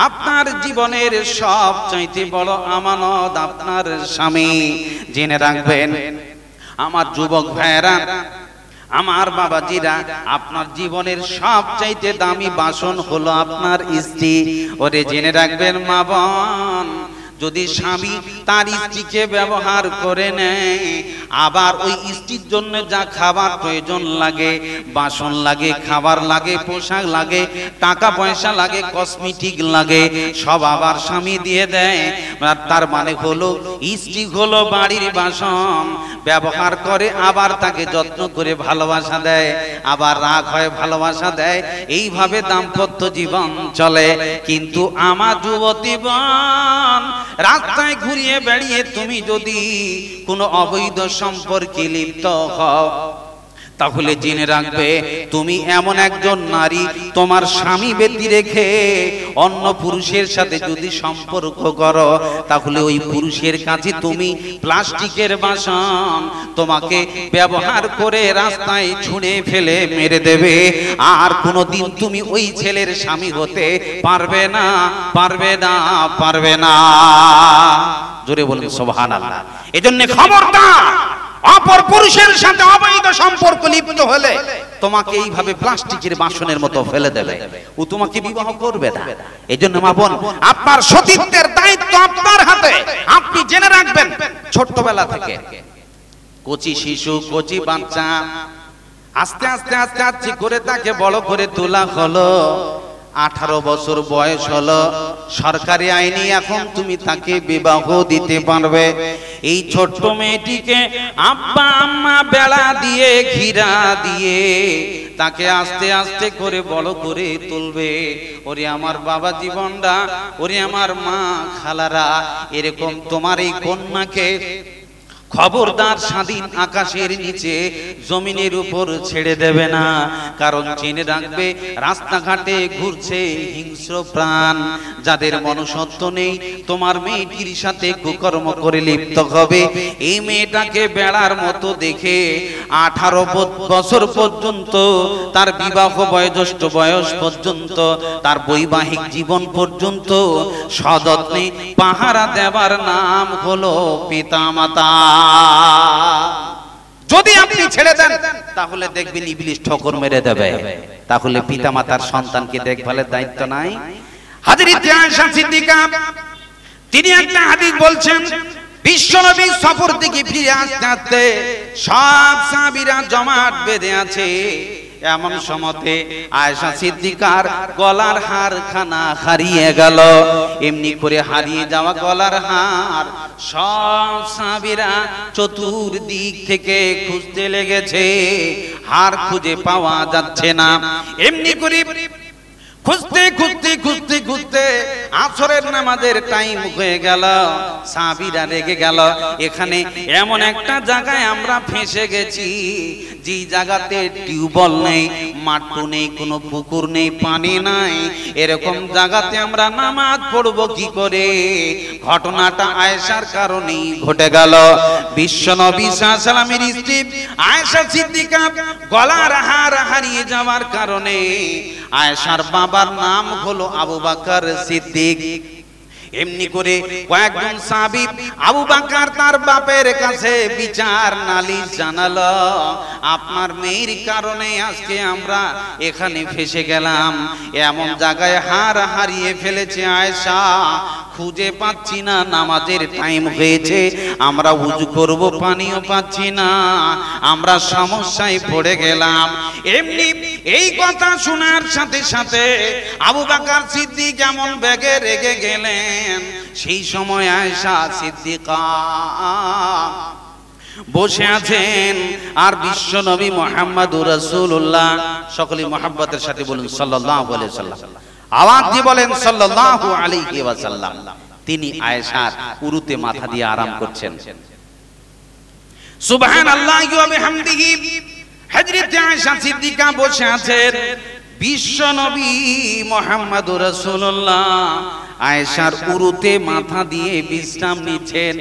আপনার জীবনের সবচাইতে বড় আমানত আপনার স্বামী। জেনে রাখবেন আমার যুবক ভাইয়েরা, আমার বাবাজিরা, আপনার জীবনের সবচাইতে দামি বাসন হলো আপনার স্ত্রী। ওরে জেনে রাখবেন মা বোন, যদি স্বামী তার স্ত্রীকে ব্যবহার করে নেয়, আবার ওই স্ত্রীর জন্য যা খাবার প্রয়োজন লাগে, বাসন লাগে, খাবার লাগে, পোশাক লাগে, টাকা পয়সা লাগে, কসমেটিক লাগে, সব আবার স্বামী দিয়ে দেয়। তার মানে হলো স্ত্রী হলো বাড়ির বাসন, ব্যবহার করে আবার তাকে যত্ন করে ভালোবাসা দেয়, আবার রাগ হয় ভালোবাসা দেয়। এইভাবে দাম্পত্য জীবন চলে। কিন্তু আমার যুবতী বোন, রাস্তায় ঘুরিয়ে বেড়িয়ে তুমি যদি কোনো অবৈধ সম্পর্কে লিপ্ত হও, তাহলে জেনে রাখবে তুমি এমন একজন নারী, তোমার স্বামী ব্যতি রেখে অন্য পুরুষের সাথে যদি সম্পর্ক করো, তাহলে ওই পুরুষের কাছে তুমি প্লাস্টিকের বাসন, তোমাকে ব্যবহার করে রাস্তায় ছুঁড়ে ফেলে মেরে দেবে। আর কোনোদিন তুমি ওই ছেলের স্বামী হতে পারবে না, পারবে না, পারবে না। জোরে বলুন সুবহানাল্লাহ। এজন্য খবরদার, অপর পুরুষের সাথে অবৈধ সম্পর্ক লিপ্ত হলে তোমাকে এইভাবে প্লাস্টিকের বাসনের মতো ফেলে দেবে, ও তোমাকে বিবাহ করবে না। এজন্য মা বোন, আপনার সতীত্বের দায়িত্ব আপনার হাতে। আপনি জেনে রাখবেন, ছোট্টবেলা থেকে কচি শিশু, কচি বাচ্চা, আস্তে আস্তে আস্তে আস্তে করে তাকে বড় করে তোলা হলো। 18 বছর বয়স হলো, সরকারি আইনে এখন তুমি তাকে বিবাহ দিতে পারবে। এই ছোট্ট মেয়েটিকে আব্বা আম্মা বেড়া দিয়ে, ঘিরা দিয়ে তাকে আস্তে আস্তে করে বড় করে তুলবে। ওরে আমার বাবা জীবনটা, ওরে আমার মা খালারা, এরকম তোমার এই কন্যাকে খবরদার স্বাধীন আকাশের নিচে জমিনের উপর ছেড়ে দেবে না। কারণ জেনে রাখবে, রাস্তাঘাটে ঘুরছে হিংস্র প্রাণ, যাদের মনুষ্যত্ব নেই, তোমার মেয়েটির সাথে কুকর্ম করে লিপ্ত হবে। এই মেয়েটাকে বেড়ার মতো দেখে 18 বছর পর্যন্ত, তার বিবাহ বয়োজ্যেষ্ঠ বয়স পর্যন্ত, তার বৈবাহিক জীবন পর্যন্ত সযত্নে পাহারা দেবার নাম হলো পিতামাতা। যদি আপনি ছেড়ে দেন, তাহলে দেখবেন ইবলিশ ঠোকর মেরে দেবে। তাহলে পিতামাতার সন্তানকে দেখভালের দায়িত্ব নাই? হযরত আয়েশা সিদ্দিকা তিনি একটা হাদিস বলছেন, বিশ্বনবী সফর থেকে ফিরে আসতে আসতে সব সাহাবীরা জমাট বেঁধে আছে। এমন সময়তে আয়েশা সিদ্দিকার গলার হারখানা হারিয়ে গেল। এমনি করে হারিয়ে যাওয়া গলার হার সব সাহাবীরা চতুর্দিক থেকে খুঁজতে লেগেছে, হার খুঁজে পাওয়া যাচ্ছে না। এমনি করে খুঁজতে খুঁজতে খুঁজতে খুঁজতে আসরের নামাজের টাইম হয়ে গেল। সাহাবীরা রেগে গেল, এখানে এমন একটা জায়গায় আমরা ফেঁসে গেছি, যে জায়গাতে টিউবওয়েল নেই, মাট্টু নেই, কোনো পুকুর নেই, পানি নাই। এরকম জায়গাতে আমরা নামাজ পড়বো কি করে? ঘটনাটা আয়েশার কারণেই ঘটে গেল। বিশ্বনবী সাল্লাল্লাহু আলাইহি ওয়াসাল্লামের স্ত্রী আয়েশা সিদ্দিকা গলার হার হারিয়ে যাওয়ার কারণে, আয়েশার বাবার নাম হলো আবু বকর সিদ্দিক। এমনি করে কয়েকজন সাহাবী আবু বকর তার বাপের কাছে বিচার নালিশ জানালো, আপনার মেয়ের কারণে আজকে আমরা এখানে ফেসে গেলাম, এমন জায়গায় হারিয়ে ফেলেছে আয়েশা, খুঁজে পাচ্ছি না, নামাজের টাইম হয়েছে, আমরা ওযু করব পানিও পাচ্ছি না, আমরা সমস্যায় পড়ে গেলাম। এমনি এই কথা শোনার সাথে সাথে আবু বকর সিদ্দিক এমন বেগে রেগে গেলেন, সেই সময় আয়েশা সিদ্দিকা বসে আছেন, আর বিশ্ব নবী মুহাম্মদুর রাসূলুল্লাহ, সকলে মুহাব্বতের সাথে বলুন সাল্লাল্লাহু আলাইহি ওয়াসাল্লাম, আওয়াজ দিয়ে বলেন সাল্লাল্লাহু আলাইহি ওয়াসাল্লাম, তিনি আয়েশার উরুতে মাথা দিয়ে আরাম করছেন। সুবহানাল্লাহি ওয়া বিহামদিহি, হযরত আয়েশা সিদ্দিকা বসে আছেন, বিশ্ব নবী মুহাম্মদুর রাসূলুল্লাহ আয়েশার উরুতে মাথা দিয়ে বিশ্রাম নিচ্ছেন,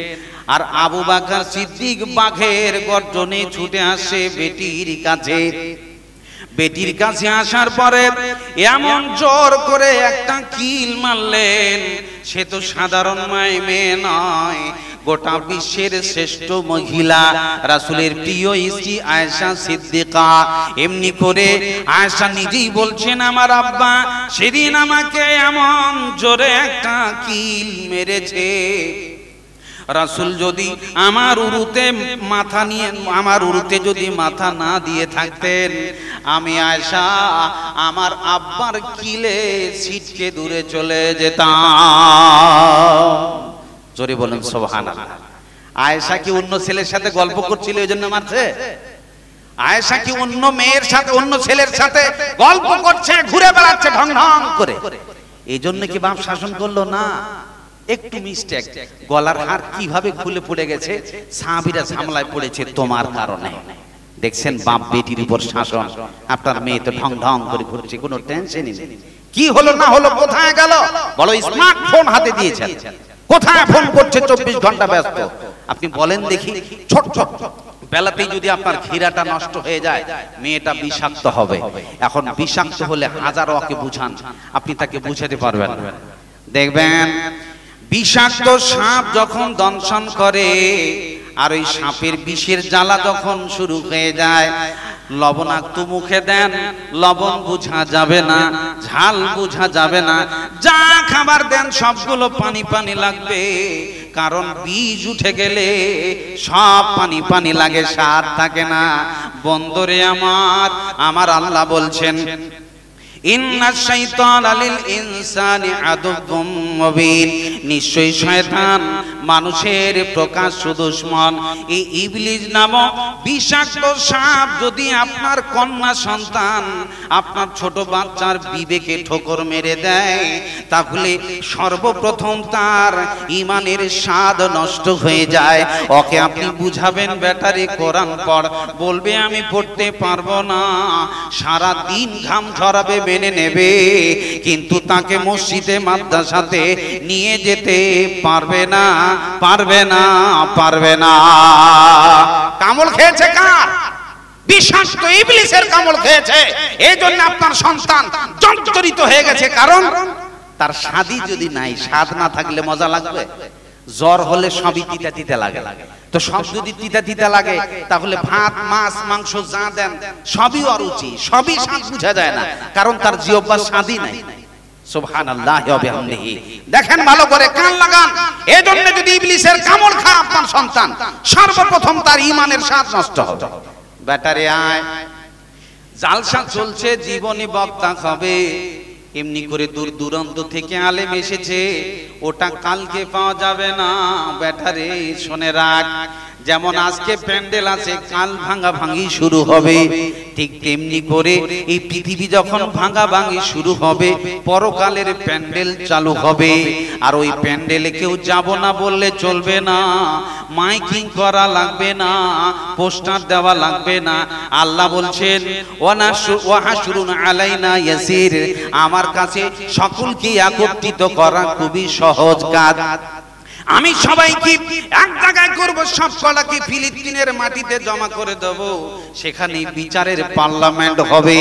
আর আবু বকর সিদ্দিক বাঘের গর্জনে ছুটে আসে বেটির কাছে। বেটির কাছে আসার পরে এমন জোর করে একটা কিল মারলেন, সে তো সাধারণ মেয়ে নয়, গোটা বিশ্বের শ্রেষ্ঠ মহিলা, রাসূলের প্রিয় স্ত্রী আয়েশা সিদ্দিকা। এমনি করে আয়েশা নিজেই বলছেন, আমার আব্বা সেদিন আমাকে এমন জোরে একটা কিল মেরেছে, রাসূল যদি আমার উরুতে যদি মাথা না দিয়ে থাকতেন, আমি আয়েশা আমার আব্বার কিলে ছিটকে দূরে চলে যেতাম। জোরে বলেন সুবহানাল্লাহ। আয়েশা কি অন্য ছেলের সাথে গল্প করছিল এই জন্য মারছে? আয়েশা কি অন্য মেয়ের সাথে, অন্য ছেলের সাথে গল্প করছে, ঘুরে বেড়াচ্ছে ঢং ঢং করে, এই জন্য কি বাপ শাসন করলো? না, একটু মিস্টেক, গলার হার কিভাবে খুলে পড়ে গেছে, সাহাবীরা ঝামেলায় পড়েছে তোমার কারণে। দেখছেন বাপ বেটির উপর শাসন, আপনার মেয়ে তো ঢং ঢং করে ঘুরছে, কোনো টেনশনই নেই। কি হলো না হলো, কোথায় গেল, বলো স্মার্টফোন হাতে দিয়েছেন, কোথায় ফোন করছে, 24 ঘন্টা ব্যস্ত। আপনি বলেন দেখি, ছোট ছোট বেলাতেই যদি আপনার ক্ষীরাটা নষ্ট হয়ে যায়, মেয়েটা বিষাক্ত হবে। এখন বিষাক্ত হলে হাজারো ওকে বুঝান, আপনি তাকে বুঝাতে পারবেন না। দেখবেন বিষাক্ত সাপ যখন দংশন করে, আর ওই সাপের বিষের জ্বালা যখন শুরু হয়ে যায়, লবণাক্ত মুখে দেন, লবণ বোঝা যাবে না, ঝাল বোঝা যাবে না, যা খাবার দেন সবগুলো পানি পানি লাগবে, কারণ বীজ উঠে গেলে সব পানি পানি লাগে, স্বাদ থাকে না। বন্দরে আমার আল্লাহ বলছেন, ইন্না শাইতানা লিল ইনসানি আদুউম মুবিন, নিশ্চয়ই শয়তান মানুষের প্রকাশ্য দুশমন। এই ইবলিস নামক বিষাক্ত সাপ যদি আপনার কন্যা সন্তান, আপনার ছোট বাচ্চার বিবেকে ঠোকর মেরে দেয়, তাহলে সর্বপ্রথম তার ঈমানের স্বাদ নষ্ট হয়ে যায়। ওকে আপনি বুঝাবেন, ব্যাটারি কোরআন পড়, বলবে আমি পড়তে পারবো না, সারা দিন ঘাম ঝরাবে, মেনে নেবে, কিন্তু তাকে মসজিদে মাদ্রাসাতে নিয়ে যেতে পারবে না, পারবে না, পারবে না। কামড় খেয়েছে কার? বিষাক্ত ইবলিসের কামড় খেয়েছে। এই জন্য আপনার সন্তান জর্জরিত হয়ে গেছে, কারণ তার স্বাদই যদি নাই, স্বাদ না থাকলে মজা লাগবে? জ্বর হলে সবই তিতা তিতা লাগে, তো সব যদি তিতা তিতা লাগে, তাহলে ভাত মাছ মাংস যা দেন সবই অরুচি, সবই স্বাদ বুঝা যায় না, কারণ তার জিহ্বার স্বাদই নাই। সুবহানাল্লাহি ওয়া বিহামদিহি। দেখেন ভালো করে, কান লাগান। এই জন্য যদি ইবলিসের কামড় খায় আপনার সন্তান, সর্বপ্রথম তার ঈমানের স্বাদ নষ্ট হবে। ব্যাটারে আয়, জালসা চলছে, জীবনী বক্তা হবে, এমনি করে দূর দূরান্ত থেকে আলেম এসেছে, ওটা কালকে পাওয়া যাবে না। ব্যাটারে শুনে রাখ, যেমন আজকে প্যান্ডেল আছে, কাল ভাঙা ভাঙি শুরু হবে, ঠিক তেমনি করে এই পৃথিবী যখন ভাঙা ভাঙি শুরু হবে, পরকালের প্যান্ডেল চালু হবে। আর ওই প্যান্ডেলে কেউ যাব না বললে চলবে না, মাইকিং করা লাগবে না, পোস্টার দেওয়া লাগবে না। আল্লাহ বলছেন, ওয়াহাশরুন আলাইনা ইয়াসির, আমার কাছে সকলকে একত্রিত করা খুবই সহজ কাজ। আমি সবাইকে এক জায়গায় করব, সব কলাকে ফিলিস্তিনের মাটিতে জমা করে দেব, সেখানে বিচারের পার্লামেন্ট হবে।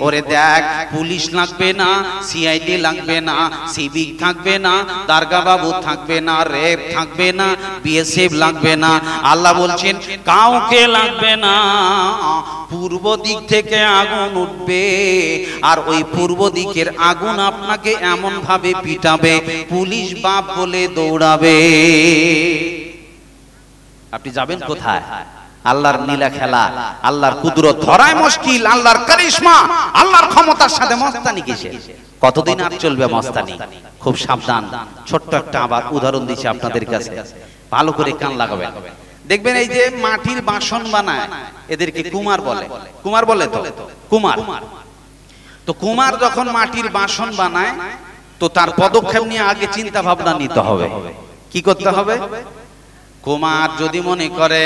ওরে দেখ, পুলিশ লাগবে না, সিআইডি লাগবে না, সিভিক থাকবে না, দারগা বাবু থাকবে না, রেপ থাকবে না, বিএসএফ লাগবে না। আল্লাহ বলছেন কাউকে লাগবে না, পূর্ব দিক থেকে আগুন উঠবে, আর ওই পূর্ব দিকের আগুন আপনাকে এমন ভাবে পিটাবে, পুলিশ বাপ বলে দৌড়াবে। আপনি যাবেন কোথায়? আল্লাহর নীলা খেলা, আল্লাহর কুদরত ধরায় মুশকিল, আল্লাহর কারিশমা, আল্লাহর ক্ষমতার সাথে মস্তানি কিসে? কতদিন আর চলবে মস্তানি? খুব সাবধান। ছোট্ট একটা আবার উদাহরণ দিচ্ছি আপনাদের কাছে, ভালো করে কান লাগাবেন। দেখবেন এই যে মাটির বাসন বানায়, এদেরকে কুমার বলে। কুমার বলে তো, কুমার। তো কুমার যখন মাটির বাসন বানায়, তো তার পদক্ষেপ নিয়ে আগে চিন্তা ভাবনা নিতে হবে। কি করতে হবে? কুমার যদি মনে করে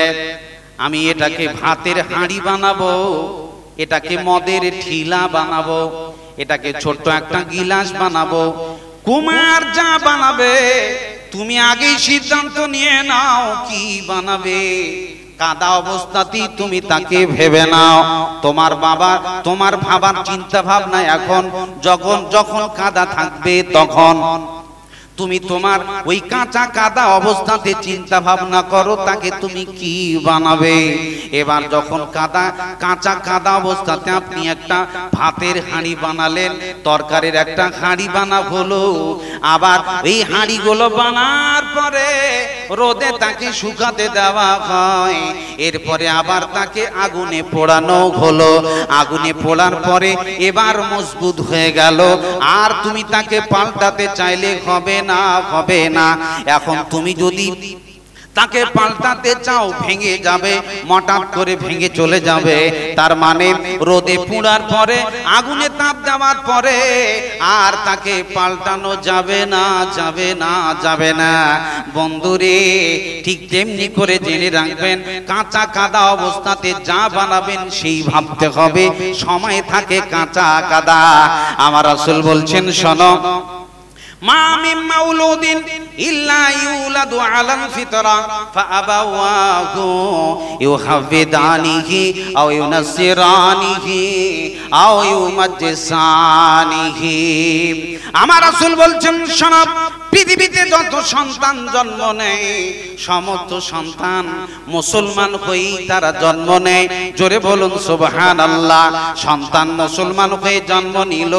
আমি এটাকে ভাতের হাঁড়ি বানাবো, এটাকে মদের ঠিলা বানাবো, এটাকে ছোট্ট একটা গিলাস বানাবো, কুমার যা বানাবে তুমি আগেই সিদ্ধান্ত নিয়ে নাও কি বানাবে। কাদা অবস্থাতেই তুমি তাকে ভেবে নাও। তোমার বাবা, তোমার ভাবার চিন্তা ভাবনা এখন যখন কাদা থাকবে, তখন তুমি তোমার ওই কাঁচা কাদা অবস্থাতে চিন্তা ভাবনা করো তাকে তুমি কি বানাবে। এবার যখন কাঁচা কাদা অবস্থাতে আপনি একটা ভাতের হাঁড়ি বানালেন, তরকারির একটা হাঁড়ি বানা হলো, আবার এই হাঁড়িগুলো বানার পরে রোদে তাকে শুকাতে দেওয়া হয়, এরপরে আবার তাকে আগুনে পোড়ানো হলো। আগুনে পোড়ার পরে এবার মজবুত হয়ে গেল, আর তুমি তাকে পাল্টাতে চাইলে হবে না, হবে না। এখন তুমি যদি তাকে পাল্টাতে চাও, ভেঙে যাবে, মটাট করে ভেঙে চলে যাবে। তার মানে রোদে পুড়ার পরে, আগুনে তাপ দেওয়ার পরে আর তাকে পাল্টানো যাবে না, যাবে না, যাবে না। বন্ধুরে, ঠিক তেমনি করে জেনে রাখবেন, কাঁচা কাদা অবস্থাতে যা বানাবেন সেই ভাবতে হবে, সময় থাকে কাঁচা কাদা। আমার রাসূল বলছেন, শোনো, মা মিন মাউলুদিন ইল্লা ইউলাদু আলাল ফিতরা ফাআবাওয়াহু ইউহাবিদানিহি আও ইউনাসসিরানিহি আও ইউমাজ্জিসানিহি। আমার রাসূল বলছেন, শোনো, পৃথিবীতে যত সন্তান জন্ম নেয়, সমস্ত সন্তান মুসলমান হয়েই তারা জন্ম নেয়। জোরে বলুন সুবহানাল্লাহ। সন্তান মুসলমান হয়ে জন্ম নিল,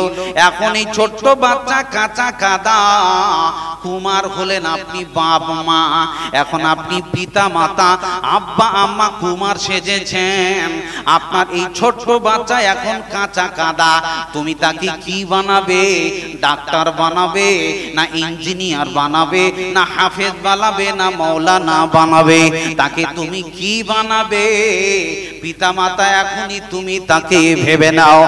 এখন এই ছোট্ট বাচ্চা কাঁচা কাদা, কুমার হলেন আপনি বাপ মা, এখন আপনি পিতা মাতা, আব্বা আম্মা কুমার সেজেছেন। আপনার এই ছোট্ট বাচ্চা এখন কাঁচা কাদা, তুমি তাকে কি বানাবে? ডাক্তার বানাবে না ইঞ্জিনিয়ার বানাবে, না হাফেজ বানাবে, না মাওলানা বানাবে? তাকে তুমি কি বানাবে? পিতা মাতা এখনই তুমি তাকে ভেবে নাও।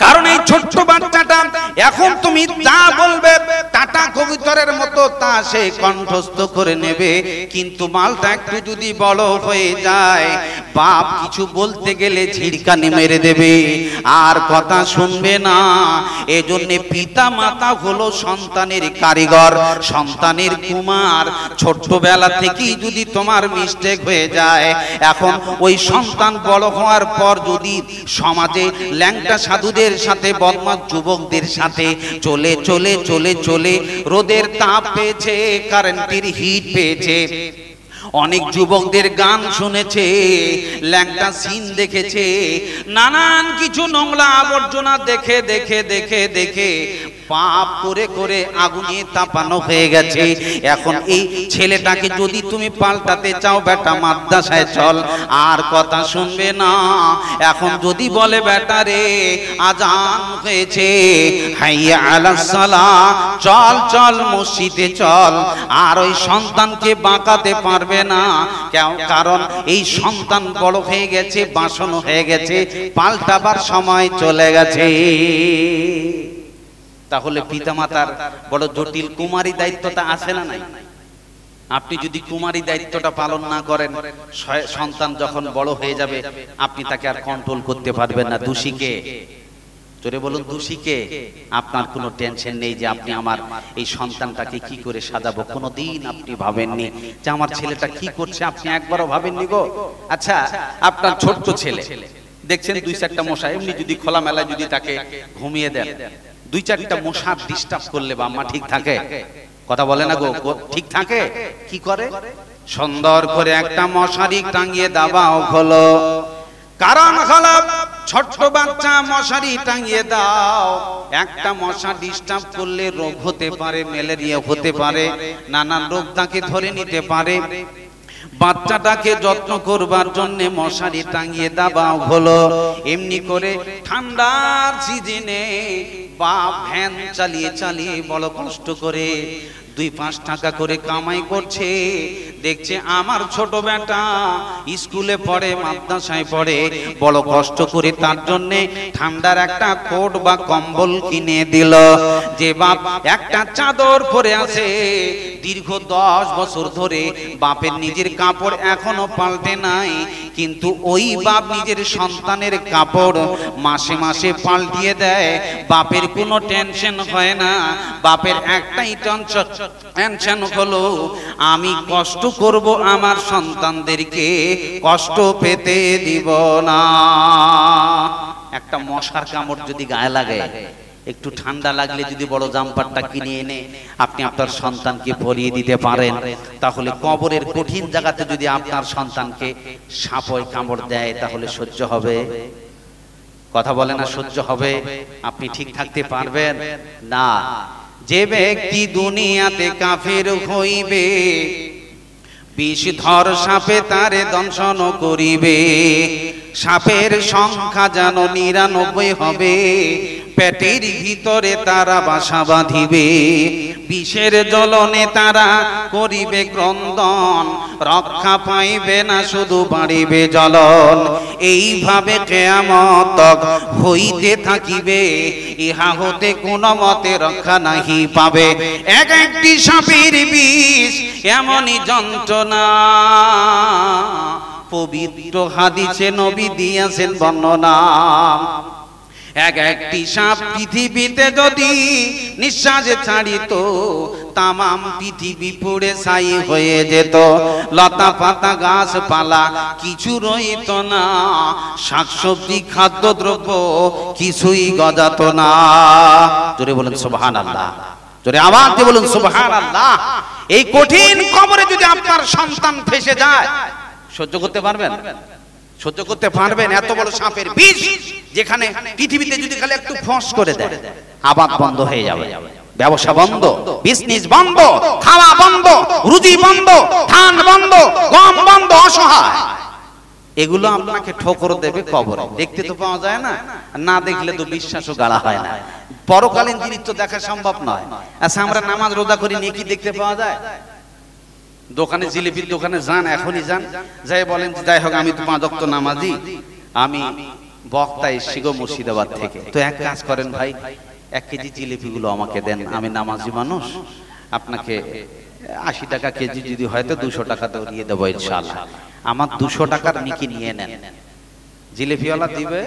কারণ এই ছোট্ট বাচ্চাটা এখন তুমি যা বলবে টাটা কবুতরের মতো তা সে কণ্ঠস্থ করে নেবে, কিন্তু মালটা একটু যদি বড় হয়ে যায়, বাপ কিছু বলতে গেলে ঝিড়কানি মেরে দেবে, আর কথা শুনবে না। এজন্য পিতা মাতা হলো সন্তানের কারিগর, সন্তানের কুমার। ছোট্টবেলা থেকেই যদি তোমার মিস্টেক হয়ে যায়, এখন ওই সন্তান বড় হওয়ার পর যদি সমাজে ল্যাংটা সাধুদের সাথে, বদমাশ যুবকদের সাথে চলে চলে চলে চলে রোদের তাপ পেয়েছে, কারেন্টের হিট পেয়েছে, অনেক যুবকদের গান শুনেছে, ল্যাংটা সিন দেখেছে, নানান কিছু নোংরা আবর্জনা দেখে দেখে দেখে দেখে পাপ করে করে আগুনে তাপানো হয়ে গেছে। এখন এই ছেলেটাকে যদি তুমি পাল্টাতে চাও, বেটা মাদ্রাসায় চল, আর কথা শুনবে না। এখন যদি বলে, বেটা রে আজান হয়েছে, হাইয়া আলাস সালাহ, চল চল মসজিদে চল, আর ওই সন্তানকে বাঁকাতে পারবে না। কারণ এই সন্তান বড় হয়ে গেছে, বাসন হয়ে গেছে, পাল্টাবার সময় চলে গেছে। তাহলে পিতামাতার বড় জটিল কুমারী দায়িত্বটা আছে না নাই? আপনি যদি কুমারী দায়িত্বটা পালন না করেন, সন্তান যখন বড় হয়ে যাবে আপনি তাকে আর কন্ট্রোল করতে পারবেন না। দোষীকে জোরে বলুন দোষীকে। আপনার কোনো টেনশন নেই যে আপনি আমার এই সন্তানটাকে কি করে সাজাবো, কোনোদিন আপনি ভাবেননি যে আমার ছেলেটা কি করছে, আপনি একবারও ভাবেননি গো। আচ্ছা, আপনার ছোট্ট ছেলে দেখছেন 2-4টা মশা, এমনি যদি খোলামেলায় যদি তাকে ঘুমিয়ে দেন, 2-4টা মশা ডিস্টার্ব করলে বাম্মা ঠিক থাকে? কথা বলে না গো, ঠিক থাকে? কি করে? সুন্দর করে একটা মশারি টাঙিয়ে দাও হলো। কারণ হলো ছোট্ট বাচ্চা, মশারি টাঙিয়ে দাও, একটা মশা ডিস্টার্ব করলে রোগ হতে পারে, ম্যালেরিয়া হতে পারে, নানান রোগ তাকে ধরে নিতে পারে। বাচ্চাটাকে যত্ন করবার জন্য মশারি টাঙিয়ে দেওয়া হলো। এমনি করে ঠান্ডার সিজনে বাপ ভ্যান চালিয়ে চালিয়ে বড় কষ্ট করে 2-5 টাকা করে কামাই করছে। দেখছে আমার ছোট বেটা স্কুলে পড়ে, মাদ্রাসায় পড়ে, বড় কষ্ট করে তার জন্য ঠান্ডার একটা কোট বা কম্বল কিনে দিল। যে বাপ একটা চাদর পরে আছে দীর্ঘ 10 বছর ধরে, বাপের নিজের কাপড় এখনো পাল্টে নাই, কিন্তু ওই বাপ নিজের সন্তানের কাপড় মাসে মাসে পাল্টিয়ে দেয়। বাপের কোনো টেনশন হয় না, বাপের একটাই টেনশন হলো আমি কষ্ট করব, আমার সন্তানদেরকে কষ্ট পেতে দিব না। একটা মশার কামড় যদি গায়ে লাগে, একটু ঠান্ডা লাগলে যদি বড় জাম্পারটা কিনে এনে আপনি আপনার সন্তানকে পরিয়ে দিতে পারেন, তাহলে কবরের কঠিন জায়গাতে যদি আপনার সন্তানকে সাপয় কামড় দেয়, তাহলে সহ্য হবে? কথা বলে না, সহ্য হবে? আপনি ঠিক থাকতে পারবেন না। যে ব্যক্তি দুনিয়াতে কাফের হইবে, বিষধর সাপে তারে দংশন করিবে। সাপের সংখ্যা যেন 99 হবে, পেটের ভিতরে তারা বাসা বাঁধিবে। বিষের জ্বলনে তারা করিবে ক্রন্দন, রক্ষা পাইবে না, শুধু বাড়িবে জ্বলন। এইভাবে কিয়ামত হইতে থাকিবে, ইহা হতে কোনো মতে রক্ষা নাহি পাবে। এক একটি সাপের বিষ এমনই যন্ত্রণা, পবিত্র হাদিসে নবী দিয়েছেন বর্ণনা। এক একটি সাপ পৃথিবীতে যদি নিঃশ্বাস ছাড়িত, তামাম পৃথিবী পুড়ে ছাই হয়ে যেত। লতা পাতা গাছপালা কিছু রইত না, শাকসবজি খাদ্যদ্রব্য কিছুই গজাত না। জোরে বলেন সুবহানাল্লাহ, জোরে আওয়াজ দিয়ে বলুন সুবহানাল্লাহ। এই কঠিন কবরে যদি আপনার সন্তান ফেসে যায়, সহ্য করতে পারবেন? সহ্য করতে পারবেন? এত বড় সাপের বিষ, যেখানে পৃথিবীতে যদি খালি একটু ফস করে দেয়, আবাদ বন্ধ হয়ে যাবে, ব্যবসা বন্ধ, বিজনেস বন্ধ, খাওয়া বন্ধ, রুজি বন্ধ, ধান বন্ধ, গম বন্ধ, অসহায়। এগুলো আপনাকে ঠোকর দেবে কবরে। দেখতে তো পাওয়া যায় না, না দেখলে তো বিশ্বাসও গাড়া হয় না। পরকালীন জিনিস তো দেখা সম্ভব নয়। আচ্ছা, আমরা নামাজ রোজা করি, নেকি দেখতে পাওয়া যায়? দোকানে, জিলিপির দোকানে যান, এখনই যান, যাই বলেন যাই হোক আমি তো 5 ওয়াক্ত নামাজি, আমি বক্তা এসেছি গো মুর্শিদাবাদ থেকে, তো এক কাজ করেন ভাই, 1 কেজি জিলিপিগুলো আমাকে দেন, আমি নামাজি মানুষ, আপনাকে 80 টাকা কেজি যদি হয়তো 200 টাকা তো দিয়ে দেবো ইনশাআল্লাহ। আমার 200 টাকার নেকি নিয়ে নেন। জিলিপিওয়ালা দিবে,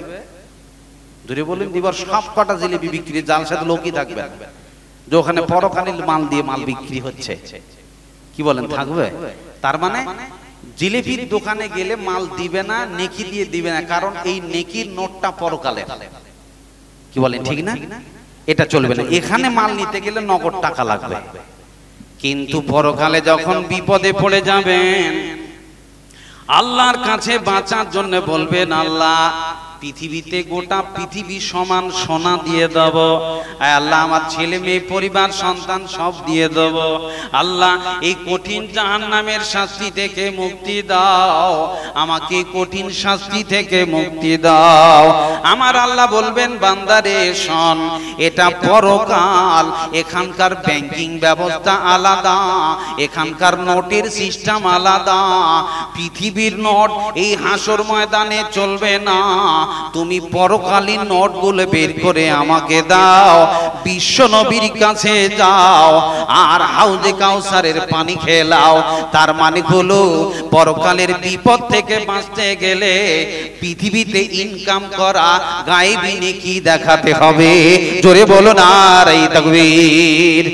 ধরে বলেন দিবার সব কটা জিলিপি বিক্রি, যার সাথে লোকই থাকবে, যে ওখানে পরকালীন মাল দিয়ে মাল বিক্রি হচ্ছে। কি বলেন, থাকবে? তার মানে জিলিপির দোকানে গেলে মাল দিবে না, নেকি দিয়ে দিবে না, কারণ এই নেকির নোটটা পরকালে। কি বলেন, ঠিক না? এটা চলবে না। এখানে মাল নিতে গেলে নগদ টাকা লাগবে, কিন্তু পরকালে যখন বিপদে পড়ে যাবেন, আল্লাহর কাছে বাঁচার জন্য বলবেন, আল্লাহ পৃথিবীতে গোটা পৃথিবী সমান সোনা দিয়ে দেব, আল্লাহ আমার ছেলে মেয়ে পরিবার সন্তান সব দিয়ে দেব, আল্লাহ এই কঠিন জাহান্নামের শাস্তি থেকে মুক্তি দাও, আমাকে কঠিন শাস্তি থেকে মুক্তি দাও। আমার আল্লাহ বলবেন, বান্দারে শোন, এটা পরকাল, এখানকার ব্যাংকিং ব্যবস্থা আলাদা, এখানকার নোটের সিস্টেম আলাদা। পৃথিবীর নোট এই হাসর ময়দানে চলবে না, তুমি পরকালীন নোটগুলো বের করে আমাকে দাও, বিশ্ব নবীর কাছে যাও আর হাউজে কাউসারের পানি খেলাও। তার মানে হলো পরকালের বিপদ থেকে বাঁচতে গেলে পৃথিবীতে ইনকাম করা গায়েবী নেকি দেখাতে হবে। জোরে বলো নারে তাকবীর।